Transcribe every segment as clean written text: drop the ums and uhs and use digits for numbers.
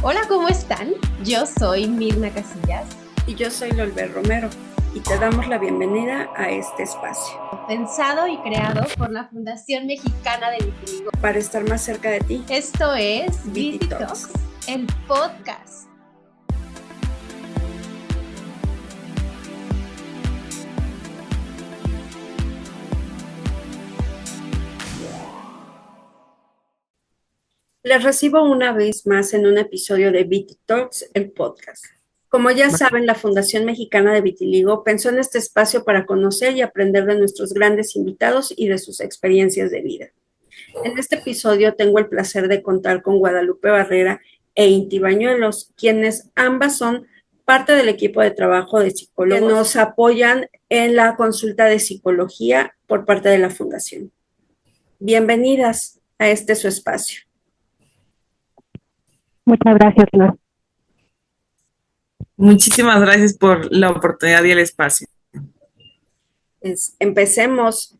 Hola, ¿cómo están? Yo soy Mirna Casillas. Y yo soy Lolber Romero, y te damos la bienvenida a este espacio. Pensado y creado por la Fundación Mexicana de Vitiligo. Para estar más cerca de ti. Esto es Viti Talks, el podcast. Les recibo una vez más en un episodio de Viti Talks, el podcast. Como ya saben, la Fundación Mexicana de Vitiligo pensó en este espacio para conocer y aprender de nuestros grandes invitados y de sus experiencias de vida. En este episodio tengo el placer de contar con Guadalupe Barrera e Inti Bañuelos, quienes ambas son parte del equipo de trabajo de psicólogos que nos apoyan en la consulta de psicología por parte de la Fundación. Bienvenidas a este su espacio. Muchas gracias, Luz. Muchísimas gracias por la oportunidad y el espacio. Empecemos.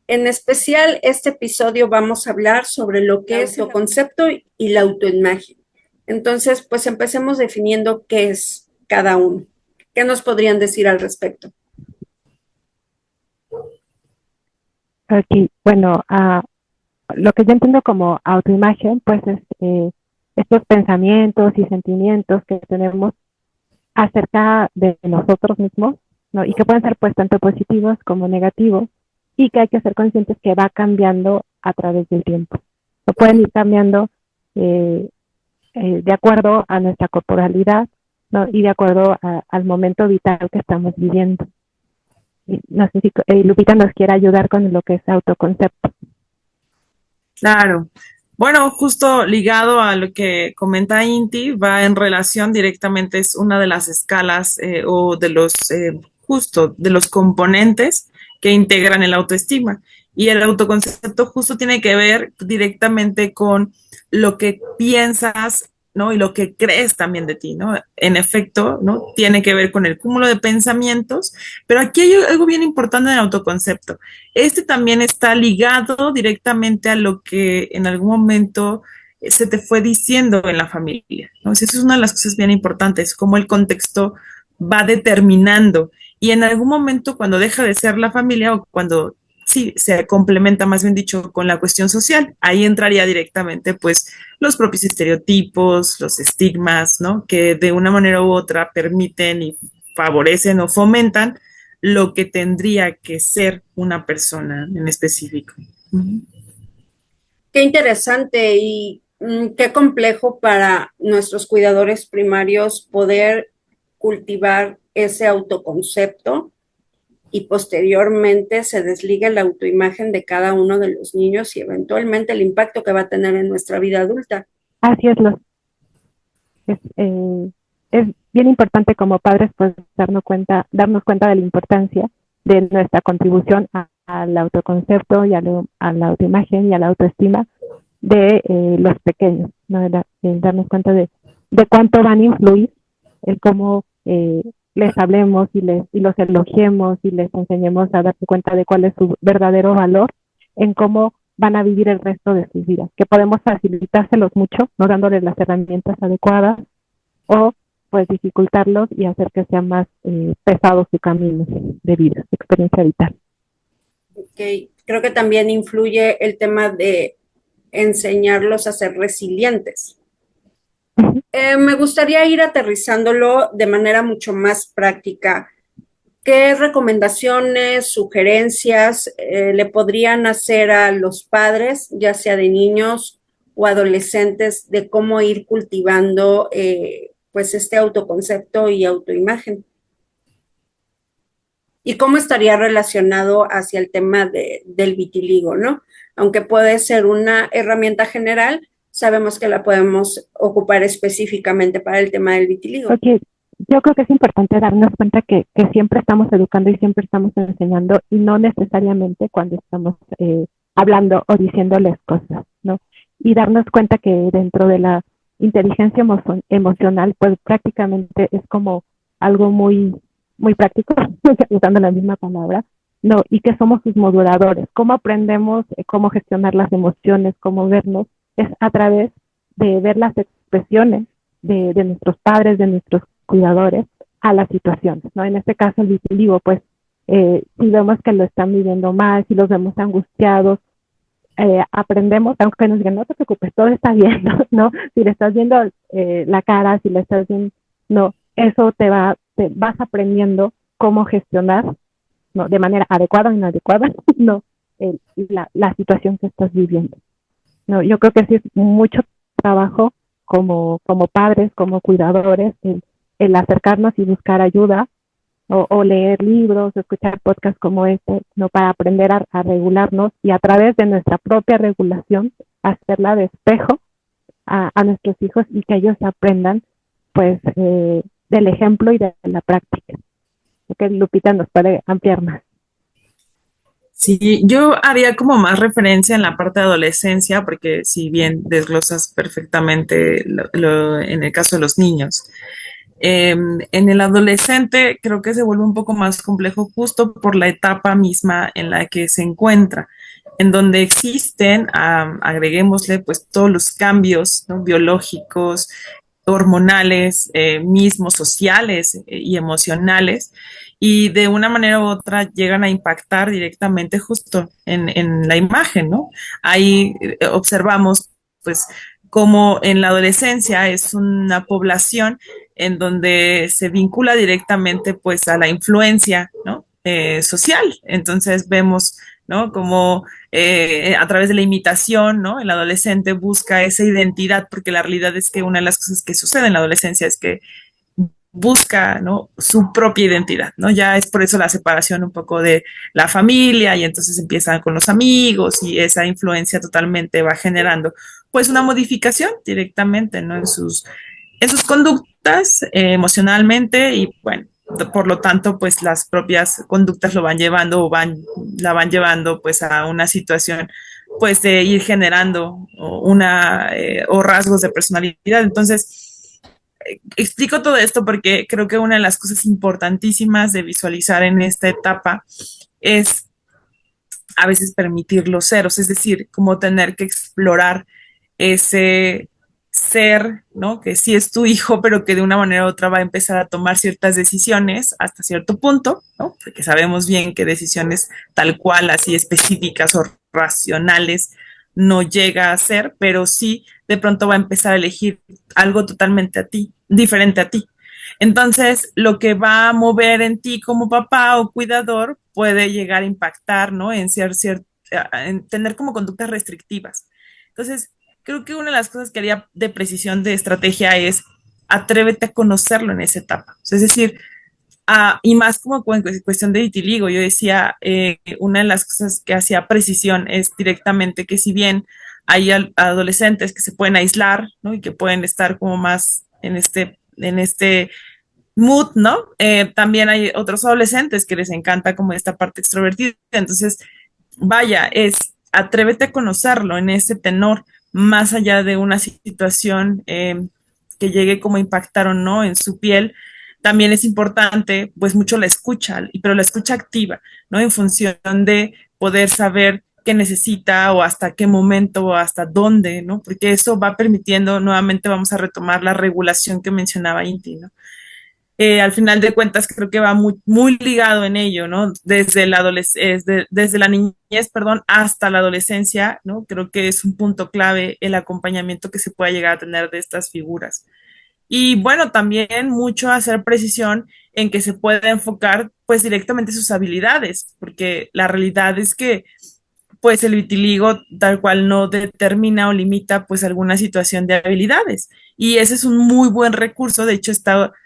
En especial, este episodio vamos a hablar sobre lo que es el autoconcepto y la autoimagen. Entonces, pues empecemos definiendo qué es cada uno. ¿Qué nos podrían decir al respecto? Aquí, bueno, lo que yo entiendo como autoimagen, pues es estos pensamientos y sentimientos que tenemos acerca de nosotros mismos, ¿no? Y que pueden ser pues tanto positivos como negativos, y que hay que ser conscientes que va cambiando a través del tiempo. O pueden ir cambiando de acuerdo a nuestra corporalidad, ¿no? Y de acuerdo al momento vital que estamos viviendo. No sé si Lupita nos quiere ayudar con lo que es autoconcepto. Claro. Bueno, justo ligado a lo que comenta Inti, va en relación directamente, es una de las escalas o de los de los componentes que integran el autoestima. Y el autoconcepto justo tiene que ver directamente con lo que piensas, ¿no? Y lo que crees también de ti, ¿no? En efecto, ¿no? Tiene que ver con el cúmulo de pensamientos, pero aquí hay algo bien importante en el autoconcepto. Este también está ligado directamente a lo que en algún momento se te fue diciendo en la familia, ¿no? Esa es una de las cosas bien importantes, cómo el contexto va determinando, y en algún momento cuando deja de ser la familia o cuando sí, se complementa, más bien dicho, con la cuestión social. Ahí entraría directamente, pues, los propios estereotipos, los estigmas, ¿no? Que de una manera u otra permiten y favorecen o fomentan lo que tendría que ser una persona en específico. Qué interesante y qué complejo para nuestros cuidadores primarios poder cultivar ese autoconcepto y posteriormente se desliga la autoimagen de cada uno de los niños y eventualmente el impacto que va a tener en nuestra vida adulta. Así es, es bien importante como padres pues darnos cuenta de la importancia de nuestra contribución al autoconcepto y a la autoimagen y a la autoestima de los pequeños, ¿no? Darnos cuenta de cuánto van a influir el cómo les hablemos y los elogiemos y les enseñemos a darse cuenta de cuál es su verdadero valor en cómo van a vivir el resto de sus vidas, que podemos facilitárselos mucho, no dándoles las herramientas adecuadas, o pues dificultarlos y hacer que sea más pesado su camino de vida, su experiencia vital. Okay. Creo que también influye el tema de enseñarlos a ser resilientes. Me gustaría ir aterrizándolo de manera mucho más práctica. ¿Qué recomendaciones, sugerencias le podrían hacer a los padres, ya sea de niños o adolescentes, de cómo ir cultivando pues este autoconcepto y autoimagen? ¿Y cómo estaría relacionado hacia el tema del vitiligo, ¿no? Aunque puede ser una herramienta general, sabemos que la podemos ocupar específicamente para el tema del vitiligo. Okay. Yo creo que es importante darnos cuenta que siempre estamos educando y siempre estamos enseñando, y no necesariamente cuando estamos hablando o diciéndoles cosas, ¿no? Y darnos cuenta que dentro de la inteligencia emocional, pues prácticamente es como algo muy, muy práctico, usando la misma palabra, ¿no? Y que somos sus moduladores. ¿Cómo aprendemos cómo gestionar las emociones, cómo vernos? Es a través de ver las expresiones de nuestros padres, de nuestros cuidadores a las situaciones, ¿no? En este caso el vitiligo, pues, si vemos que lo están viviendo mal, si los vemos angustiados, aprendemos, aunque nos digan, no te preocupes, todo está bien, ¿no? Si le estás viendo la cara, si le estás viendo, no, eso te vas aprendiendo cómo gestionar, ¿no? De manera adecuada o inadecuada, no, la situación que estás viviendo. No, yo creo que sí es mucho trabajo como padres, como cuidadores, el acercarnos y buscar ayuda, o leer libros, o escuchar podcasts como este, ¿no? Para aprender a regularnos y a través de nuestra propia regulación hacerla de espejo a nuestros hijos y que ellos aprendan, pues, del ejemplo y de la práctica. Creo que Lupita nos puede ampliar más. Sí, yo haría como más referencia en la parte de adolescencia, porque si bien desglosas perfectamente en el caso de los niños, en el adolescente creo que se vuelve un poco más complejo justo por la etapa misma en la que se encuentra, en donde existen, agreguémosle, pues todos los cambios, ¿no? Biológicos, hormonales, mismos sociales y emocionales, y de una manera u otra llegan a impactar directamente justo en la imagen, ¿no? Ahí observamos, pues, como en la adolescencia es una población en donde se vincula directamente, pues, a la influencia, ¿no? Social. Entonces vemos, ¿no? Como a través de la imitación, ¿no? El adolescente busca esa identidad, porque la realidad es que una de las cosas que sucede en la adolescencia es que busca, ¿no? Su propia identidad, ¿no? Ya es por eso la separación un poco de la familia y entonces empiezan con los amigos y esa influencia totalmente va generando pues una modificación directamente, ¿no? En sus conductas emocionalmente y bueno, por lo tanto pues las propias conductas lo van llevando la van llevando pues a una situación pues de ir generando o rasgos de personalidad. Entonces, explico todo esto porque creo que una de las cosas importantísimas de visualizar en esta etapa es a veces permitir los ceros, es decir, como tener que explorar ese ser, ¿no? Que sí es tu hijo, pero que de una manera u otra va a empezar a tomar ciertas decisiones hasta cierto punto, ¿no? Porque sabemos bien que decisiones tal cual, así específicas o racionales, no llega a ser, pero sí de pronto va a empezar a elegir algo totalmente a ti, diferente a ti. Entonces, lo que va a mover en ti como papá o cuidador puede llegar a impactar, ¿no? En tener como conductas restrictivas. Entonces, creo que una de las cosas que haría de precisión de estrategia es atrévete a conocerlo en esa etapa. O sea, es decir, y más como en cuestión de vitiligo, yo decía, una de las cosas que hacía precisión es directamente que si bien hay adolescentes que se pueden aislar, ¿no? Y que pueden estar como más en este mood, ¿no? También hay otros adolescentes que les encanta como esta parte extrovertida. Entonces, vaya, atrévete a conocerlo en ese tenor, más allá de una situación que llegue como a impactar o no en su piel. También es importante, pues mucho la escucha, pero la escucha activa, ¿no? En función de poder saber qué necesita o hasta qué momento o hasta dónde, ¿no? Porque eso va permitiendo, nuevamente vamos a retomar la regulación que mencionaba Inti, ¿no? Al final de cuentas creo que va muy, muy ligado en ello, ¿no? Desde la niñez, perdón, hasta la adolescencia, ¿no? Creo que es un punto clave el acompañamiento que se pueda llegar a tener de estas figuras. Y bueno, también mucho hacer precisión en que se pueda enfocar pues directamente sus habilidades, porque la realidad es que pues el vitiligo tal cual no determina o limita pues alguna situación de habilidades. Y ese es un muy buen recurso, de hecho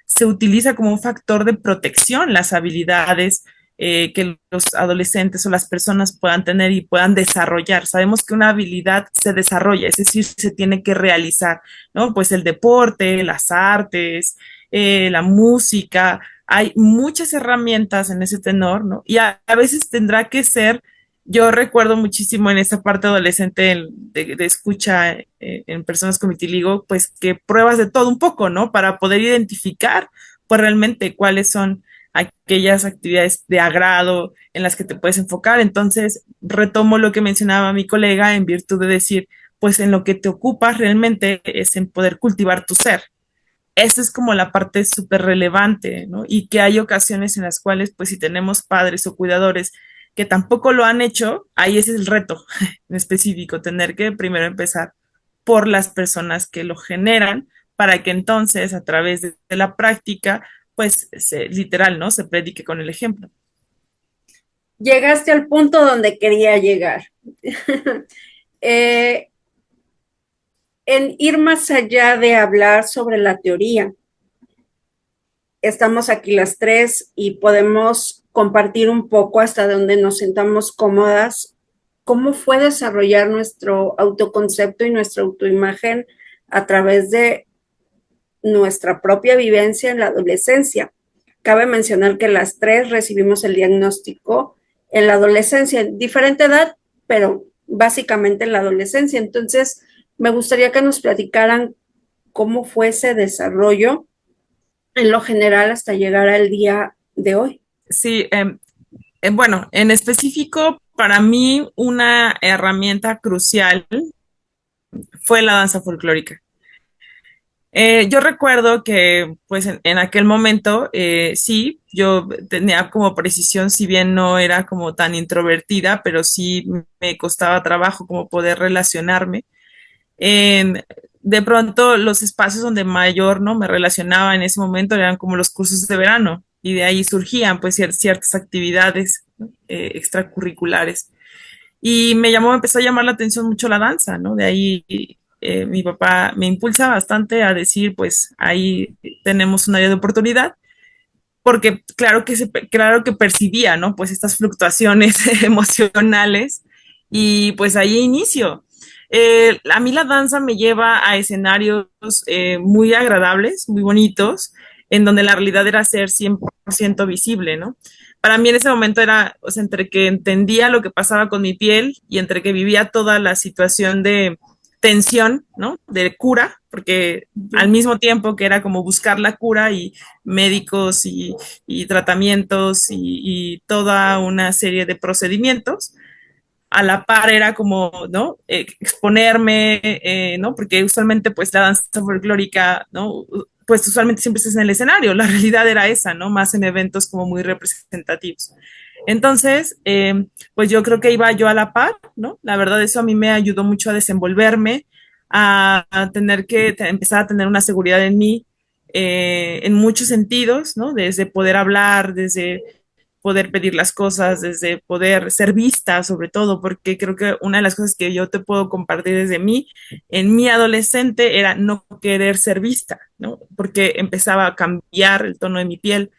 se utiliza como un factor de protección las habilidades que los adolescentes o las personas puedan tener y puedan desarrollar. Sabemos que una habilidad se desarrolla, es decir, se tiene que realizar, ¿no? Pues el deporte, las artes, la música, hay muchas herramientas en ese tenor, ¿no? Y a veces tendrá que ser, yo recuerdo muchísimo en esta parte adolescente de escucha en personas con vitiligo, pues que pruebas de todo un poco, ¿no? Para poder identificar, pues realmente cuáles son aquellas actividades de agrado en las que te puedes enfocar. Entonces, retomo lo que mencionaba mi colega en virtud de decir, pues en lo que te ocupas realmente es en poder cultivar tu ser. esa es como la parte súper relevante, ¿no? Y que hay ocasiones en las cuales, pues si tenemos padres o cuidadores que tampoco lo han hecho, ahí ese es el reto en específico, tener que primero empezar por las personas que lo generan para que entonces a través de la práctica, pues literal, ¿no? Se predique con el ejemplo. Llegaste al punto donde quería llegar. Eh, en ir más allá de hablar sobre la teoría, estamos aquí las tres y podemos compartir un poco hasta donde nos sentamos cómodas, cómo fue desarrollar nuestro autoconcepto y nuestra autoimagen a través de nuestra propia vivencia en la adolescencia. Cabe mencionar que las tres recibimos el diagnóstico en la adolescencia, en diferente edad, pero básicamente en la adolescencia. Entonces, me gustaría que nos platicaran cómo fue ese desarrollo en lo general hasta llegar al día de hoy. Sí, bueno, en específico, para mí una herramienta crucial fue la danza folclórica. Yo recuerdo que, pues, en aquel momento, sí, yo tenía como precisión, si bien no era como tan introvertida, pero sí me costaba trabajo como poder relacionarme. En- de pronto, los espacios donde mayor, ¿no? Me relacionaba en ese momento eran como los cursos de verano, y de ahí surgían, pues, ciertas actividades, ¿no? Extracurriculares. Y me empezó a llamar la atención mucho la danza, ¿no? De ahí mi papá me impulsa bastante a decir, pues ahí tenemos un área de oportunidad, porque claro que percibía, ¿no? Pues estas fluctuaciones emocionales y pues ahí inicio. A mí la danza me lleva a escenarios muy agradables, muy bonitos, en donde la realidad era ser 100% visible, ¿no? Para mí en ese momento era, o sea, entre que entendía lo que pasaba con mi piel y entre que vivía toda la situación de tensión, ¿no? De cura, porque al mismo tiempo que era como buscar la cura y médicos y tratamientos y toda una serie de procedimientos, a la par era como, ¿no? Exponerme, ¿no? Porque usualmente pues la danza folclórica, ¿no? Pues usualmente siempre estás en el escenario, la realidad era esa, ¿no? Más en eventos como muy representativos. Entonces, pues yo creo que iba yo a la par, ¿no? La verdad eso a mí me ayudó mucho a desenvolverme, a tener que empezar a tener una seguridad en mí, en muchos sentidos, ¿no? Desde poder hablar, desde poder pedir las cosas, desde poder ser vista, sobre todo, porque creo que una de las cosas que yo te puedo compartir desde mí, en mi adolescente, era no querer ser vista, ¿no? Porque empezaba a cambiar el tono de mi piel.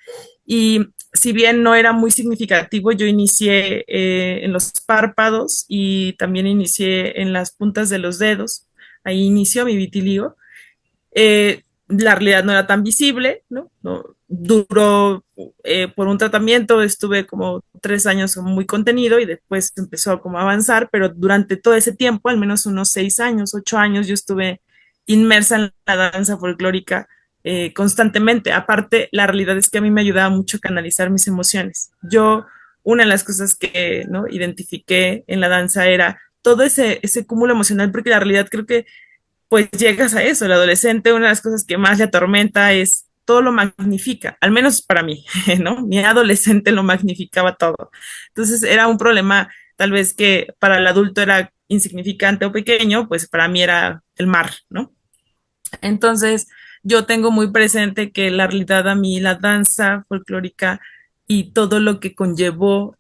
Y si bien no era muy significativo, yo inicié en los párpados y también inicié en las puntas de los dedos. Ahí inició mi vitiligo. La realidad no era tan visible, ¿no? Duró por un tratamiento, estuve como 3 años muy contenido y después empezó como a avanzar, pero durante todo ese tiempo, al menos unos 6 años, 8 años, yo estuve inmersa en la danza folclórica constantemente. Aparte, la realidad es que a mí me ayudaba mucho a canalizar mis emociones. Una de las cosas que, ¿no? identifiqué en la danza era todo ese cúmulo emocional, porque la realidad creo que pues llegas a eso. El adolescente, una de las cosas que más le atormenta es todo lo magnifica, al menos para mí, ¿no? Mi adolescente lo magnificaba todo. Entonces era un problema tal vez que para el adulto era insignificante o pequeño, pues para mí era el mar, ¿no? Entonces yo tengo muy presente que la realidad a mí, la danza folclórica y todo lo que conllevó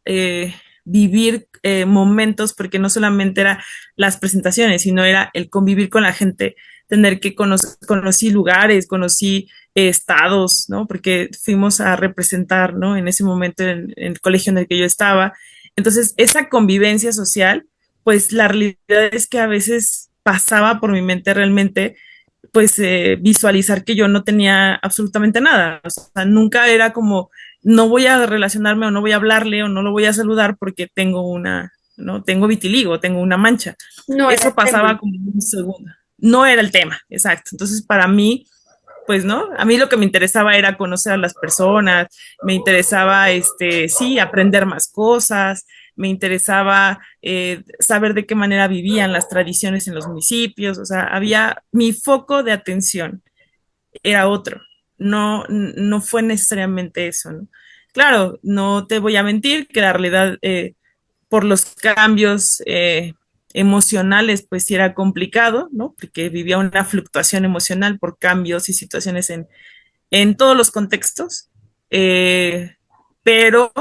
vivir momentos, porque no solamente era las presentaciones, sino era el convivir con la gente, tener que conocí lugares, conocí estados, ¿no? Porque fuimos a representar, ¿no? En ese momento en el colegio en el que yo estaba. Entonces, esa convivencia social, pues la realidad es que a veces pasaba por mi mente realmente pues visualizar que yo no tenía absolutamente nada. O sea, nunca era como, no voy a relacionarme o no voy a hablarle o no lo voy a saludar porque no tengo vitiligo, tengo una mancha. No era Eso el tema. pasaba como un segundo. No era el tema, exacto. Entonces, para mí, pues, ¿no? A mí lo que me interesaba era conocer a las personas, me interesaba, sí, aprender más cosas, me interesaba saber de qué manera vivían las tradiciones en los municipios, o sea, había mi foco de atención era otro. No, no fue necesariamente eso, ¿no? Claro, no te voy a mentir que la realidad, por los cambios emocionales, pues sí era complicado, ¿no? Porque vivía una fluctuación emocional por cambios y situaciones en todos los contextos. Eh, pero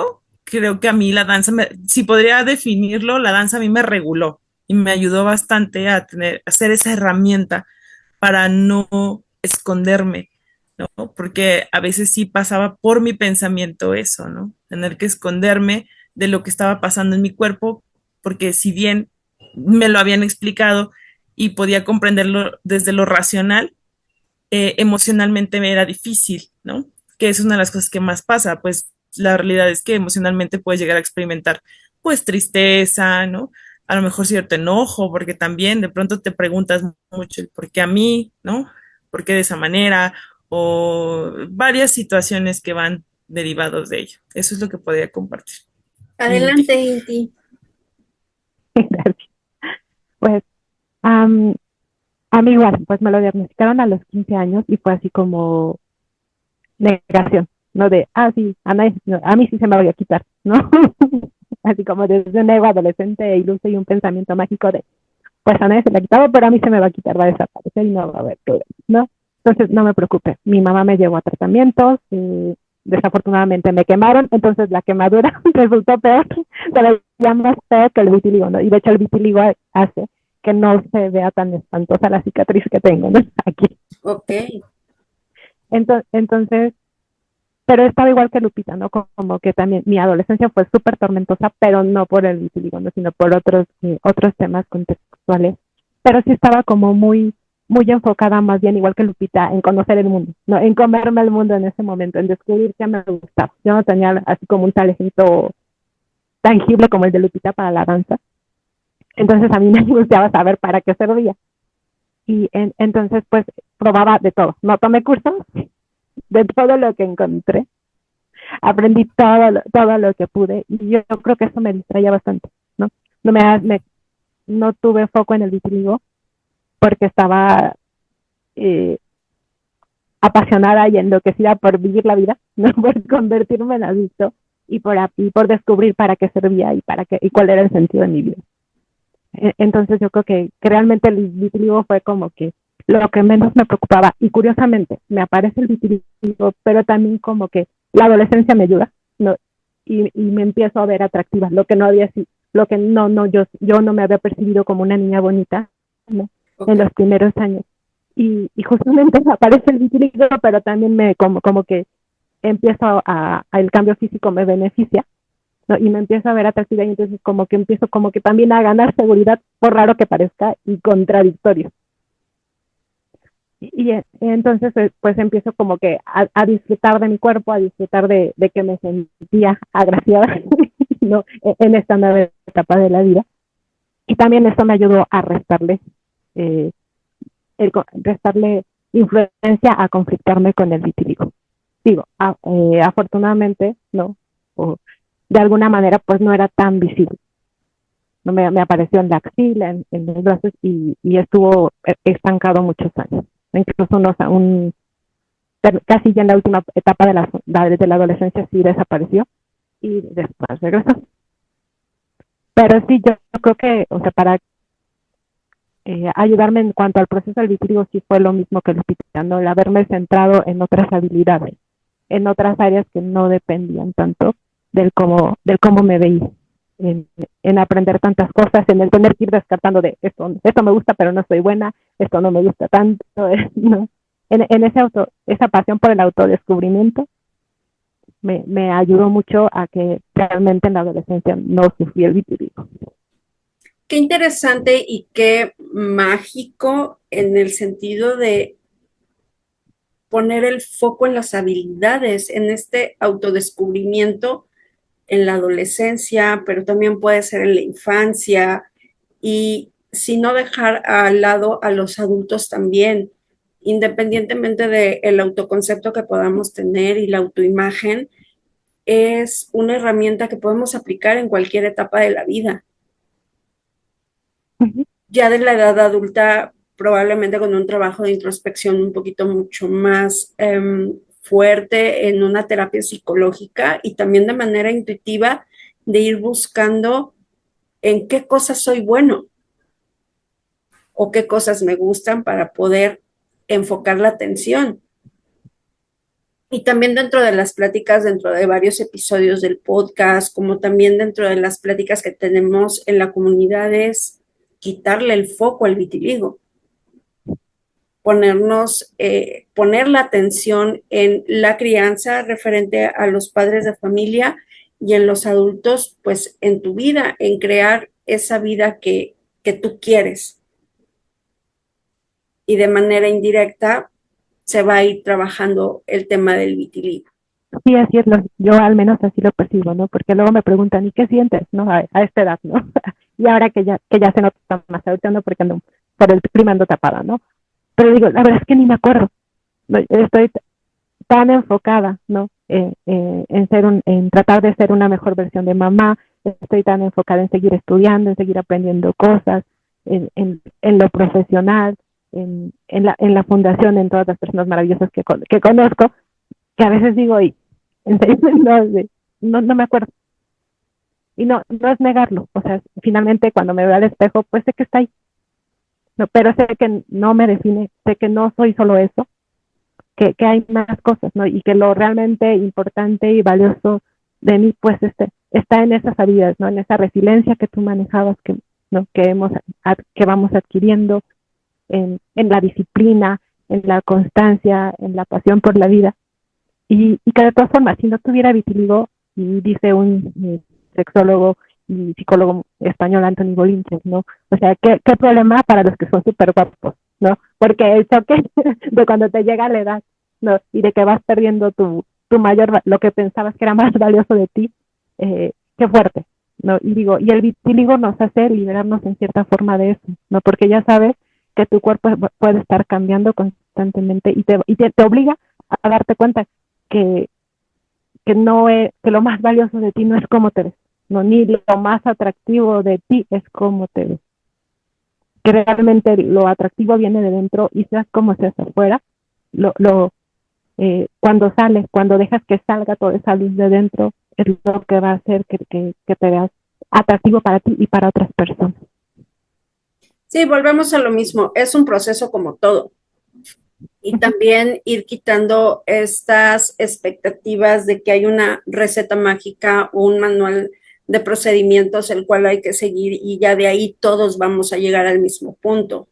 creo que a mí la danza, si podría definirlo, la danza a mí me reguló y me ayudó bastante a ser esa herramienta para no esconderme, ¿no? Porque a veces sí pasaba por mi pensamiento eso, ¿no? Tener que esconderme de lo que estaba pasando en mi cuerpo, porque si bien me lo habían explicado y podía comprenderlo desde lo racional, emocionalmente me era difícil, ¿no? Que es una de las cosas que más pasa, pues la realidad es que emocionalmente puedes llegar a experimentar, pues, tristeza, ¿no? A lo mejor cierto enojo, porque también de pronto te preguntas mucho, ¿por qué a mí, ¿no? ¿Por qué de esa manera? O varias situaciones que van derivados de ello. Eso es lo que podría compartir. Adelante, Inti. Inti. Gracias. Pues am, a mí igual, pues me lo diagnosticaron a los 15 años y fue así como negación, ¿no? De, sí, a mí sí se me voy a quitar, ¿no? Así como desde un ego adolescente e iluso y un pensamiento mágico de, pues a nadie se le ha quitado, pero a mí se me va a quitar, va a desaparecer y no va a haber problema, ¿no? Entonces, no me preocupe, mi mamá me llevó a tratamientos, desafortunadamente me quemaron, entonces la quemadura resultó peor, todavía más peor que el vitiligo, ¿no? Y de hecho el vitiligo hace que no se vea tan espantosa la cicatriz que tengo, ¿no? Aquí. Ok. Entonces, pero estaba igual que Lupita, ¿no? Como que también mi adolescencia fue súper tormentosa, pero no por el vitiligo, ¿no? Sino por otros temas contextuales. Pero sí estaba como muy enfocada más bien, igual que Lupita, en conocer el mundo, ¿no? En comerme el mundo en ese momento, en descubrir qué me gustaba. Yo no tenía así como un talento tangible como el de Lupita para la danza. Entonces a mí me gustaba saber para qué servía. Entonces, pues, probaba de todo. No tomé cursos de todo lo que encontré, aprendí todo lo que pude y yo creo que eso me distraía bastante, ¿no? No, no tuve foco en el vitiligo porque estaba eh, apasionada y enloquecida por vivir la vida, ¿no? Por convertirme en adicto y por descubrir para qué servía y cuál era el sentido de mi vida. Entonces yo creo que realmente el vitiligo fue como que lo que menos me preocupaba y curiosamente me aparece el vitiligo, pero también como que la adolescencia me ayuda, ¿no? Y me empiezo a ver atractiva, lo que no había sido, lo que yo no me había percibido como una niña bonita, ¿no? En Ok. los primeros años. Y justamente me aparece el vitiligo, pero también como que empiezo el cambio físico me beneficia, ¿no? Y me empiezo a ver atractiva y entonces como que empiezo como que también a ganar seguridad, por raro que parezca, y contradictorio. Entonces pues empiezo como que a disfrutar de mi cuerpo, a disfrutar de que me sentía agraciada, ¿no? En esta nueva etapa de la vida. Y también esto me ayudó a eh, restarle influencia a conflictarme con el vitiligo. Digo, afortunadamente, ¿no? O de alguna manera, pues no era tan visible. No me apareció en la axila, en los brazos y estuvo estancado muchos años. Incluso casi ya en la última etapa de la adolescencia sí desapareció y después regresó. Pero sí, yo creo que, o sea, para ayudarme en cuanto al proceso del vitiligo sí fue lo mismo que Lupita, ¿no? El haberme centrado en otras habilidades, en otras áreas que no dependían tanto del cómo me veía, en, en aprender tantas cosas, en el tener que ir descartando de esto me gusta pero no soy buena, esto no me gusta tanto, ¿no? En esa pasión por el autodescubrimiento me ayudó mucho a que realmente en la adolescencia no sufrí el vitiligo. Qué interesante y qué mágico en el sentido de poner el foco en las habilidades, en este autodescubrimiento en la adolescencia, pero también puede ser en la infancia y si no dejar al lado a los adultos también, independientemente del autoconcepto que podamos tener y la autoimagen, es una herramienta que podemos aplicar en cualquier etapa de la vida. Uh -huh. Ya de la edad adulta probablemente con un trabajo de introspección un poquito mucho más fuerte en una terapia psicológica y también de manera intuitiva de ir buscando en qué cosas soy bueno o qué cosas me gustan para poder enfocar la atención. Y también dentro de las pláticas, dentro de varios episodios del podcast, como también dentro de las pláticas que tenemos en la comunidad, es quitarle el foco al vitiligo, poner la atención en la crianza referente a los padres de familia y en los adultos, pues en tu vida, en crear esa vida que tú quieres. Y de manera indirecta se va a ir trabajando el tema del vitiligo. Sí, así es, yo al menos así lo percibo, ¿no? Porque luego me preguntan, ¿y qué sientes, no? A esta edad, ¿no? Y ahora que ya se nota más, ahorita no, porque ando por el clima ando tapada, ¿no? Pero digo, la verdad es que ni me acuerdo, ¿no? Estoy tan enfocada, ¿no? En tratar de ser una mejor versión de mamá, estoy tan enfocada en seguir estudiando, en seguir aprendiendo cosas, en lo profesional, en la fundación, en todas las personas maravillosas que conozco, que a veces digo, y en serio, no me acuerdo. Y no es negarlo, o sea, finalmente cuando me veo al espejo, pues sé que está ahí, no, pero sé que no me define, sé que no soy solo eso, que hay más cosas, ¿no? Y que lo realmente importante y valioso de mí, pues, está en esas habilidades, ¿no? En esa resiliencia que tú manejabas, ¿no? Que vamos adquiriendo, en la disciplina, en la constancia, en la pasión por la vida. Y que de todas formas, si no tuviera vitiligo, y dice un sexólogo y psicólogo español, Anthony Bolinches, ¿no? O sea, ¿qué problema para los que son súper guapos, ¿no? Porque el choque de cuando te llega la edad, ¿no? Y de que vas perdiendo lo que pensabas que era más valioso de ti, qué fuerte, ¿no? Y digo, y el vitiligo nos hace liberarnos en cierta forma de eso, ¿no? Porque ya sabes que tu cuerpo puede estar cambiando constantemente y te obliga a darte cuenta que que lo más valioso de ti no es cómo te ves, no, ni lo más atractivo de ti es cómo te ves. Que realmente lo atractivo viene de dentro y seas como seas afuera, cuando dejas que salga toda esa luz de dentro, es lo que va a hacer que te veas atractivo para ti y para otras personas. Sí, volvemos a lo mismo, es un proceso como todo. Y también ir quitando estas expectativas de que hay una receta mágica o un manual de procedimientos el cual hay que seguir y ya de ahí todos vamos a llegar al mismo punto.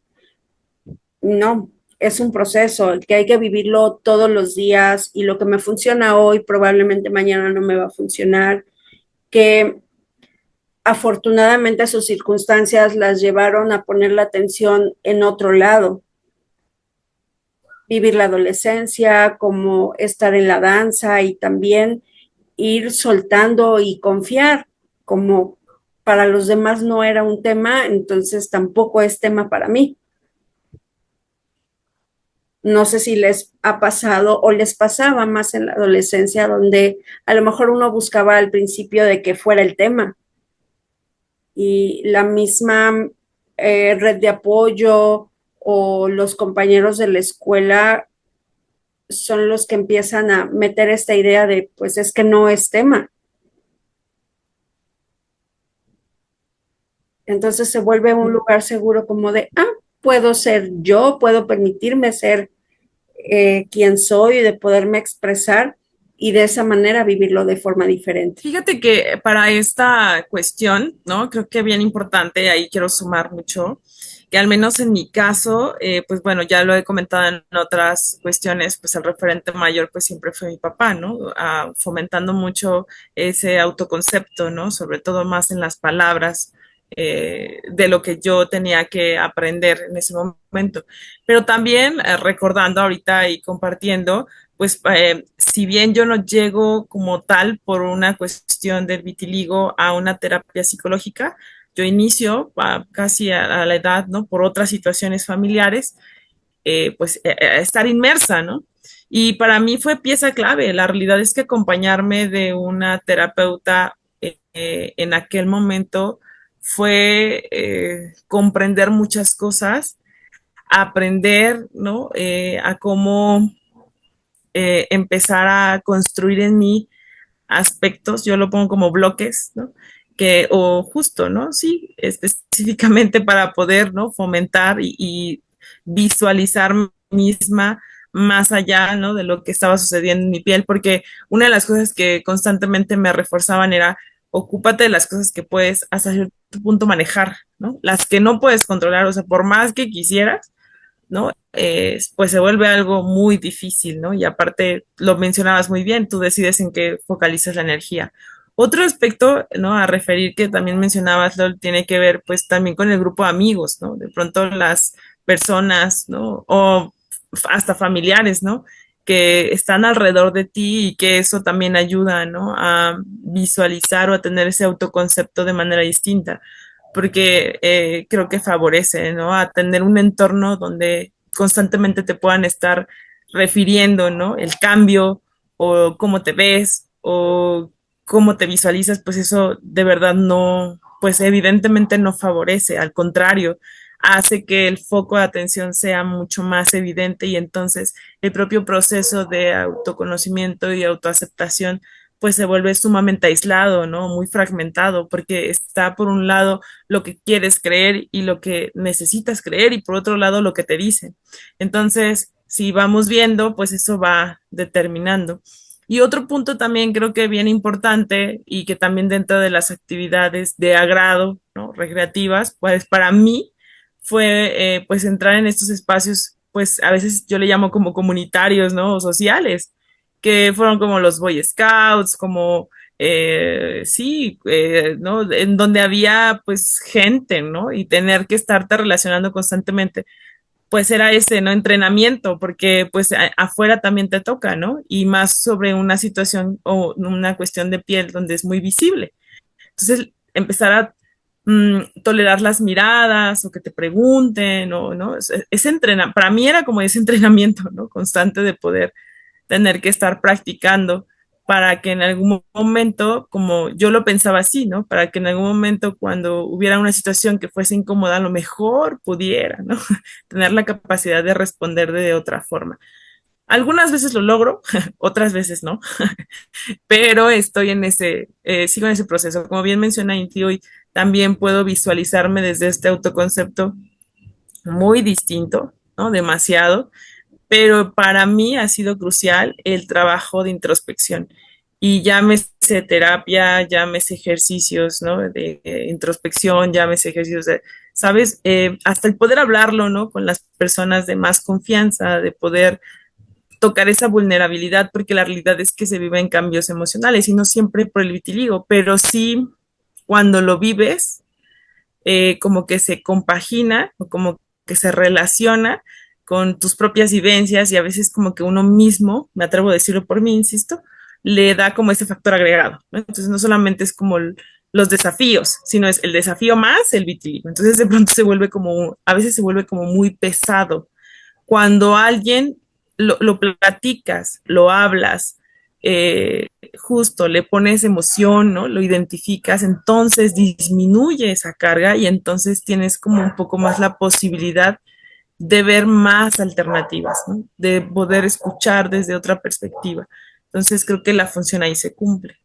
No, es un proceso el que hay que vivirlo todos los días y lo que me funciona hoy probablemente mañana no me va a funcionar, que afortunadamente sus circunstancias las llevaron a poner la atención en otro lado, vivir la adolescencia, como estar en la danza y también ir soltando y confiar, como para los demás no era un tema, entonces tampoco es tema para mí. No sé si les ha pasado o les pasaba más en la adolescencia, donde a lo mejor uno buscaba al principio de que fuera el tema y la misma red de apoyo o los compañeros de la escuela son los que empiezan a meter esta idea de, pues es que no es tema. Entonces se vuelve un lugar seguro como de, puedo ser yo, puedo permitirme ser quien soy, de poderme expresar y de esa manera vivirlo de forma diferente. Fíjate que para esta cuestión, ¿no? Creo que bien importante, ahí quiero sumar mucho, que al menos en mi caso, pues bueno, ya lo he comentado en otras cuestiones, pues el referente mayor pues siempre fue mi papá, ¿no? Fomentando mucho ese autoconcepto, ¿no? Sobre todo más en las palabras. De lo que yo tenía que aprender en ese momento. Pero también recordando ahorita y compartiendo, pues si bien yo no llego como tal por una cuestión del vitiligo a una terapia psicológica, yo inicio casi a la edad, ¿no? Por otras situaciones familiares, pues estar inmersa, ¿no? Y para mí fue pieza clave. La realidad es que acompañarme de una terapeuta en aquel momento fue comprender muchas cosas aprender, ¿no? A cómo empezar a construir en mí aspectos, yo lo pongo como bloques, ¿no? O justo, ¿no? Sí, específicamente para poder, ¿no? Fomentar y visualizar misma más allá, ¿no? De lo que estaba sucediendo en mi piel, porque una de las cosas que constantemente me reforzaban era, ocúpate de las cosas que puedes hasta cierto punto manejar, ¿no? Las que no puedes controlar, o sea, por más que quisieras, ¿no? Pues se vuelve algo muy difícil, ¿no? Y aparte, lo mencionabas muy bien, tú decides en qué focalizas la energía. Otro aspecto, ¿no? A referir que también mencionabas, Lol, tiene que ver pues también con el grupo de amigos, ¿no? De pronto las personas, ¿no? O hasta familiares, ¿no? Que están alrededor de ti y que eso también ayuda, ¿no? A visualizar o a tener ese autoconcepto de manera distinta porque creo que favorece, ¿no? A tener un entorno donde constantemente te puedan estar refiriendo, ¿no? El cambio o cómo te ves o cómo te visualizas, pues eso de verdad no, pues evidentemente no favorece, al contrario, hace que el foco de atención sea mucho más evidente y entonces el propio proceso de autoconocimiento y autoaceptación pues se vuelve sumamente aislado, ¿no? Muy fragmentado, porque está por un lado lo que quieres creer y lo que necesitas creer y por otro lado lo que te dicen. Entonces, si vamos viendo, pues eso va determinando. Y otro punto también creo que bien importante y que también dentro de las actividades de agrado, ¿no? Recreativas, pues para mí fue pues entrar en estos espacios, pues a veces yo le llamo como comunitarios, ¿no? O sociales, que fueron como los Boy Scouts, como sí, ¿no? En donde había pues gente, ¿no? Y tener que estarte relacionando constantemente, pues era ese, ¿no? Entrenamiento, porque pues afuera también te toca, ¿no? Y más sobre una situación o una cuestión de piel donde es muy visible. Entonces, empezar a tolerar las miradas o que te pregunten, o, ¿no? Para mí era como ese entrenamiento, ¿no? Constante de poder tener que estar practicando para que en algún momento, como yo lo pensaba así, ¿no? Para que en algún momento cuando hubiera una situación que fuese incómoda, a lo mejor pudiera, ¿no? Tener la capacidad de responder de otra forma. Algunas veces lo logro, otras veces no, pero estoy en sigo en ese proceso. Como bien menciona Inti, hoy también puedo visualizarme desde este autoconcepto muy distinto, ¿no? Demasiado, pero para mí ha sido crucial el trabajo de introspección. Y llámese terapia, llámese ejercicios, ¿no? De introspección, llámese ejercicios de, ¿sabes? Hasta el poder hablarlo, ¿no? Con las personas de más confianza, de poder tocar esa vulnerabilidad, porque la realidad es que se viven cambios emocionales y no siempre por el vitiligo, pero sí cuando lo vives, como que se compagina o como que se relaciona con tus propias vivencias y a veces como que uno mismo, me atrevo a decirlo por mí, insisto, le da como ese factor agregado, ¿no? Entonces no solamente es como los desafíos, sino es el desafío más el vitiligo. Entonces de pronto se vuelve como, a veces se vuelve como muy pesado. Cuando alguien lo platicas, lo hablas, justo le pones emoción, ¿no? Lo identificas, entonces disminuye esa carga y entonces tienes como un poco más la posibilidad de ver más alternativas, ¿no? De poder escuchar desde otra perspectiva. Entonces creo que la función ahí se cumple.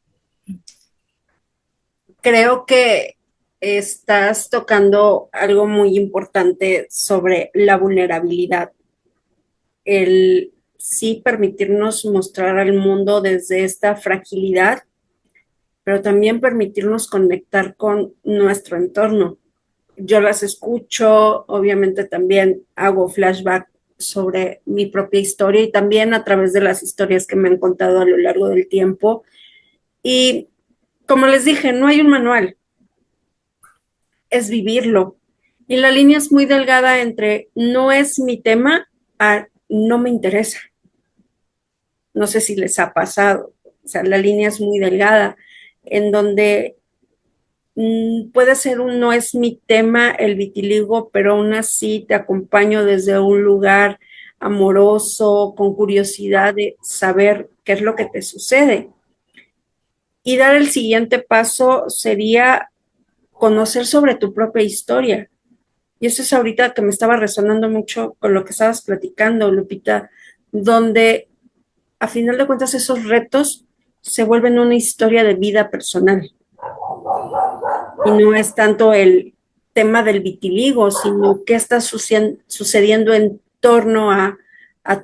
Creo que estás tocando algo muy importante sobre la vulnerabilidad, el sí permitirnos mostrar al mundo desde esta fragilidad, pero también permitirnos conectar con nuestro entorno. Yo las escucho, obviamente también hago flashback sobre mi propia historia y también a través de las historias que me han contado a lo largo del tiempo. Y como les dije, no hay un manual, es vivirlo. Y la línea es muy delgada entre no es mi tema a no me interesa. No sé si les ha pasado. O sea, la línea es muy delgada, en donde puede ser un no es mi tema el vitiligo, pero aún así te acompaño desde un lugar amoroso, con curiosidad de saber qué es lo que te sucede. Y dar el siguiente paso sería conocer sobre tu propia historia, Y eso es ahorita que me estaba resonando mucho con lo que estabas platicando, Lupita, donde a final de cuentas esos retos se vuelven una historia de vida personal. Y no es tanto el tema del vitiligo, sino qué está sucediendo en torno a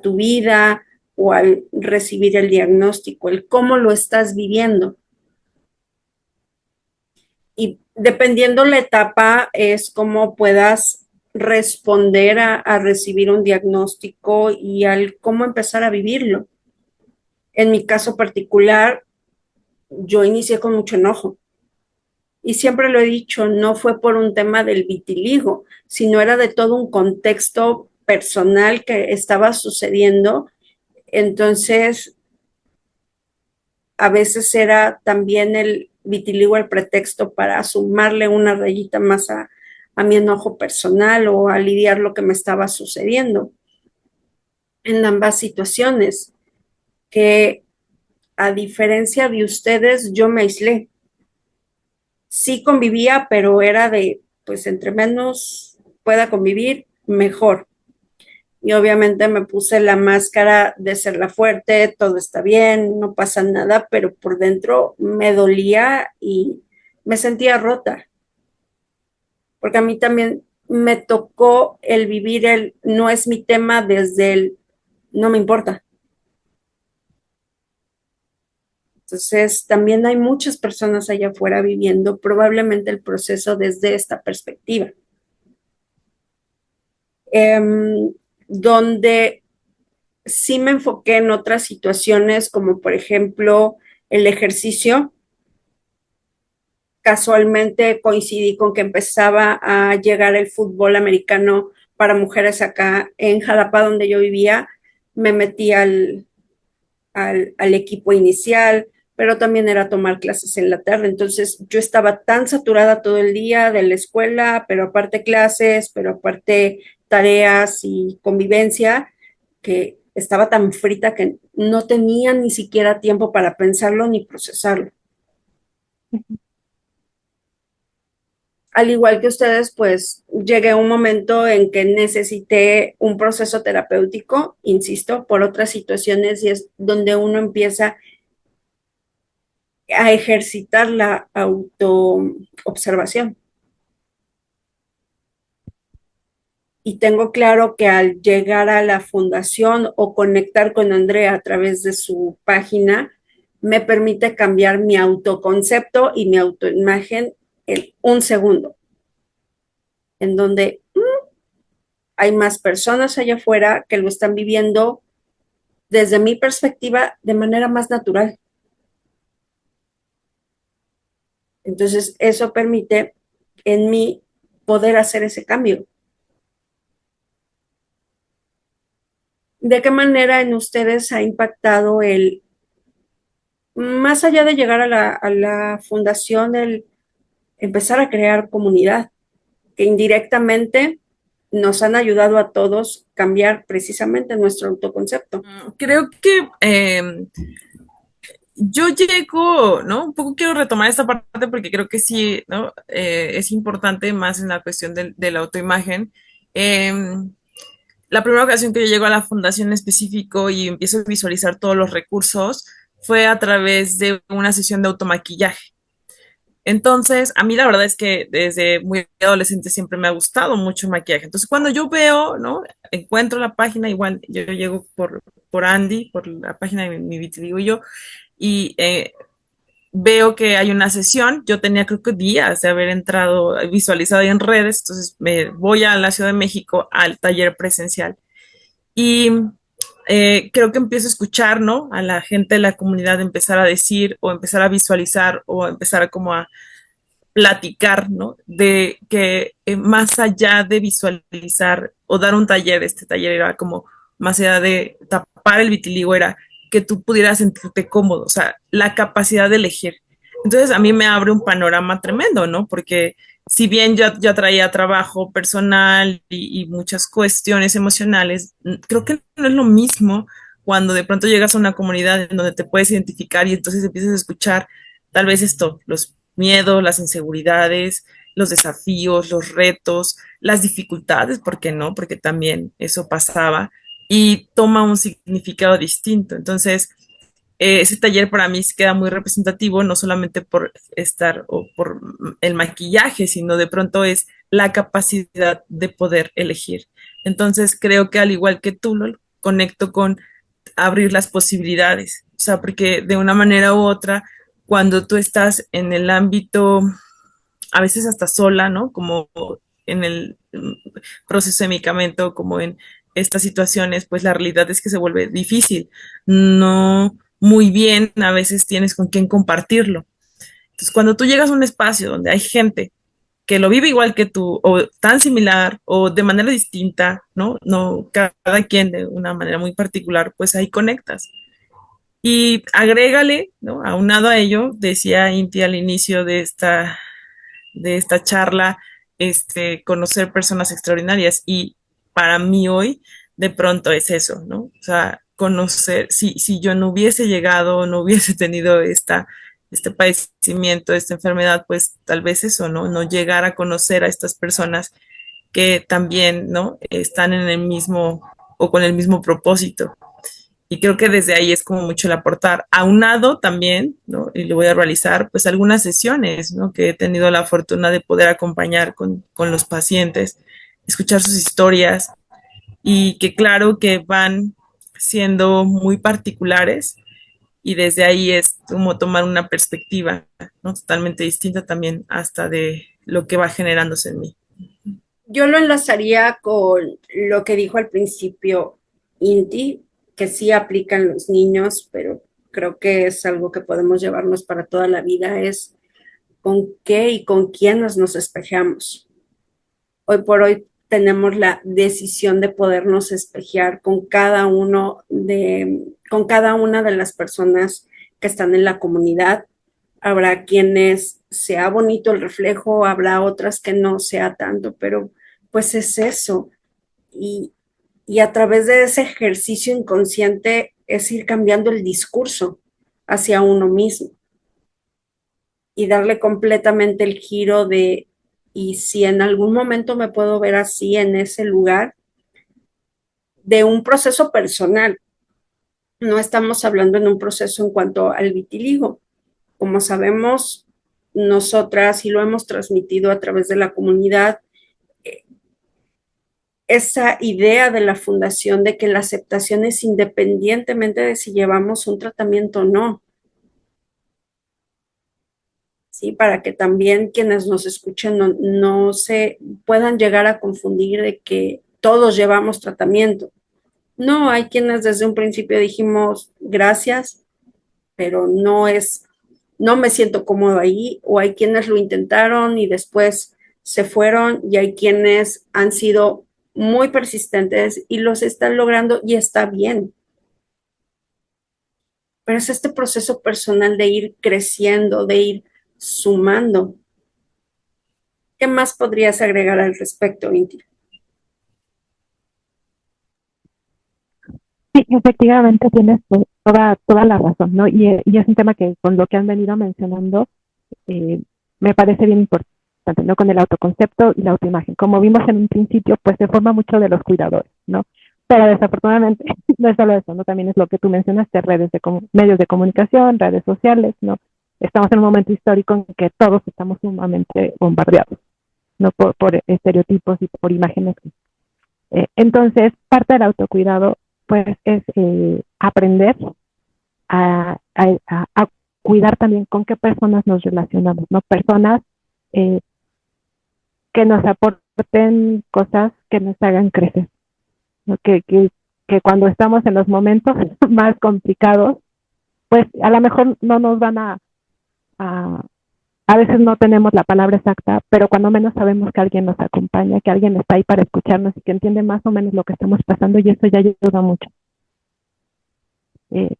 tu vida o al recibir el diagnóstico, el cómo lo estás viviendo. Y dependiendo la etapa es cómo puedas responder a recibir un diagnóstico y al cómo empezar a vivirlo. En mi caso particular, yo inicié con mucho enojo. Y siempre lo he dicho, no fue por un tema del vitiligo, sino era de todo un contexto personal que estaba sucediendo. Entonces, a veces era también el vitiligo el pretexto para sumarle una rayita más a mi enojo personal o a lidiar lo que me estaba sucediendo en ambas situaciones, que a diferencia de ustedes, yo me aislé. Sí convivía, pero era de, pues entre menos pueda convivir, mejor. Y obviamente me puse la máscara de ser la fuerte, todo está bien, no pasa nada, pero por dentro me dolía y me sentía rota, porque a mí también me tocó el vivir el no es mi tema desde el no me importa. Entonces, también hay muchas personas allá afuera viviendo probablemente el proceso desde esta perspectiva. Donde sí me enfoqué en otras situaciones, como por ejemplo el ejercicio. Casualmente coincidí con que empezaba a llegar el fútbol americano para mujeres acá en Jalapa, donde yo vivía. Me metí al equipo inicial, pero también era tomar clases en la tarde. Entonces yo estaba tan saturada todo el día de la escuela, pero aparte clases, pero aparte tareas y convivencia, que estaba tan frita que no tenía ni siquiera tiempo para pensarlo ni procesarlo. Al igual que ustedes, pues llegué a un momento en que necesité un proceso terapéutico, insisto, por otras situaciones, y es donde uno empieza a ejercitar la autoobservación. Y tengo claro que al llegar a la fundación o conectar con Andrea a través de su página, me permite cambiar mi autoconcepto y mi autoimagen en un segundo, en donde hay más personas allá afuera que lo están viviendo desde mi perspectiva de manera más natural. Entonces, eso permite en mí poder hacer ese cambio. ¿De qué manera en ustedes ha impactado el, más allá de llegar a la fundación, el empezar a crear comunidad, que indirectamente nos han ayudado a todos cambiar precisamente nuestro autoconcepto? Creo que yo llego, ¿no? Un poco quiero retomar esta parte porque creo que sí, ¿no? Es importante más en la cuestión de la autoimagen. La primera ocasión que yo llego a la fundación específico y empiezo a visualizar todos los recursos fue a través de una sesión de automaquillaje. Entonces, a mí la verdad es que desde muy adolescente siempre me ha gustado mucho el maquillaje. Entonces, cuando yo veo, ¿no? Encuentro la página, igual yo llego por Andy, por la página de mi vitiligo y yo, y veo que hay una sesión. Yo tenía creo que días de haber entrado, visualizado ahí en redes, entonces me voy a la Ciudad de México al taller presencial y creo que empiezo a escuchar, ¿no? A la gente de la comunidad empezar a decir o empezar a visualizar o empezar a como a platicar, ¿no? De que más allá de visualizar o dar un taller, este taller era como más allá de tapar el vitiligo, era que tú pudieras sentirte cómodo, o sea, la capacidad de elegir. Entonces a mí me abre un panorama tremendo, ¿no? Porque si bien yo traía trabajo personal y muchas cuestiones emocionales, creo que no es lo mismo cuando de pronto llegas a una comunidad en donde te puedes identificar y entonces empiezas a escuchar tal vez esto, los miedos, las inseguridades, los desafíos, los retos, las dificultades, ¿por qué no? Porque también eso pasaba y toma un significado distinto. Entonces, ese taller para mí se queda muy representativo, no solamente por estar o por el maquillaje, sino de pronto es la capacidad de poder elegir. Entonces, creo que al igual que tú, lo conecto con abrir las posibilidades, o sea, porque de una manera u otra, cuando tú estás en el ámbito, a veces hasta sola, ¿no? Como en el proceso de medicamento, como en estas situaciones, pues la realidad es que se vuelve difícil. No muy bien, a veces tienes con quién compartirlo. Entonces, cuando tú llegas a un espacio donde hay gente que lo vive igual que tú, o tan similar, o de manera distinta, ¿no? No, cada quien de una manera muy particular, pues ahí conectas. Y agrégale, ¿no? Aunado a ello, decía Inti al inicio de esta charla, conocer personas extraordinarias. Y para mí hoy, de pronto es eso, ¿no? O sea, conocer, si yo no hubiese llegado, no hubiese tenido este padecimiento, esta enfermedad, pues tal vez eso, ¿no? No llegar a conocer a estas personas que también, ¿no? Están en el mismo o con el mismo propósito. Y creo que desde ahí es como mucho el aportar. Aunado también, ¿no? Y lo voy a realizar, pues algunas sesiones, ¿no? Que he tenido la fortuna de poder acompañar con los pacientes, escuchar sus historias y que claro que van siendo muy particulares y desde ahí es como tomar una perspectiva, ¿no? Totalmente distinta también hasta de lo que va generándose en mí. Yo lo enlazaría con lo que dijo al principio Inti, que sí aplican los niños, pero creo que es algo que podemos llevarnos para toda la vida, es con qué y con quiénes nos espejamos. Hoy por hoy tenemos la decisión de podernos espejear con cada una de las personas que están en la comunidad. Habrá quienes sea bonito el reflejo, habrá otras que no sea tanto, pero pues es eso. Y, y a través de ese ejercicio inconsciente es ir cambiando el discurso hacia uno mismo y darle completamente el giro de, y si en algún momento me puedo ver así en ese lugar, de un proceso personal. No estamos hablando en un proceso en cuanto al vitiligo. Como sabemos, nosotras y lo hemos transmitido a través de la comunidad, esa idea de la fundación de que la aceptación es independientemente de si llevamos un tratamiento o no. ¿Sí? Para que también quienes nos escuchen no se puedan llegar a confundir de que todos llevamos tratamiento. No, hay quienes desde un principio dijimos gracias, pero no me siento cómodo ahí, o hay quienes lo intentaron y después se fueron, y hay quienes han sido muy persistentes y los están logrando y está bien. Pero es este proceso personal de ir creciendo, de ir sumando. ¿Qué más podrías agregar al respecto, Inti? Sí, efectivamente tienes toda la razón, ¿no? Y es un tema que con lo que han venido mencionando eh, me parece bien importante, ¿no? Con el autoconcepto y la autoimagen. Como vimos en un principio, pues se forma mucho de los cuidadores, ¿no? Pero desafortunadamente no es solo eso, ¿no? También es lo que tú mencionaste, medios de comunicación, redes sociales, ¿no? Estamos en un momento histórico en que todos estamos sumamente bombardeados, ¿no? Por estereotipos y por imágenes. Entonces, parte del autocuidado, pues, es aprender a cuidar también con qué personas nos relacionamos, ¿no? Personas eh, que nos aporten cosas que nos hagan crecer, ¿no? Que cuando estamos en los momentos más complicados, pues a lo mejor no nos van a veces no tenemos la palabra exacta, pero cuando menos sabemos que alguien nos acompaña, que alguien está ahí para escucharnos y que entiende más o menos lo que estamos pasando, y eso ya ayuda mucho.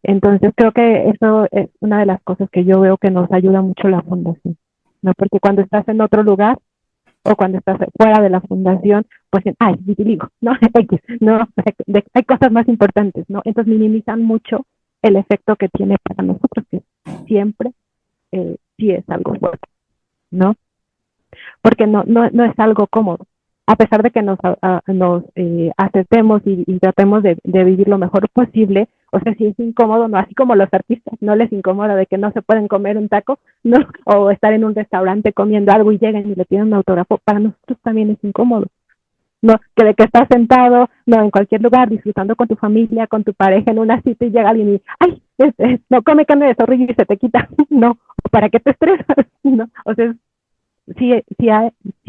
Entonces creo que eso es una de las cosas que yo veo que nos ayuda mucho la fundación, ¿no? Porque cuando estás en otro lugar o cuando estás fuera de la fundación, pues, ay, vitiligo, ¿no? X, ¿no? Hay cosas más importantes, ¿no? Entonces minimizan mucho el efecto que tiene para nosotros, que siempre sí es algo fuerte, ¿no? porque no es algo cómodo. A pesar de que nos aceptemos y tratemos de vivir lo mejor posible, o sea, si es incómodo, no, así como los artistas, no les incomoda de que no se pueden comer un taco, no, o estar en un restaurante comiendo algo y llegan y le piden un autógrafo, para nosotros también es incómodo. No, que de que estás sentado, no, en cualquier lugar, disfrutando con tu familia, con tu pareja, en una cita y llega alguien y, ay, no, come carne de zorrillo y se te quita, no, ¿para qué te estresas? No, o sea, sí, sí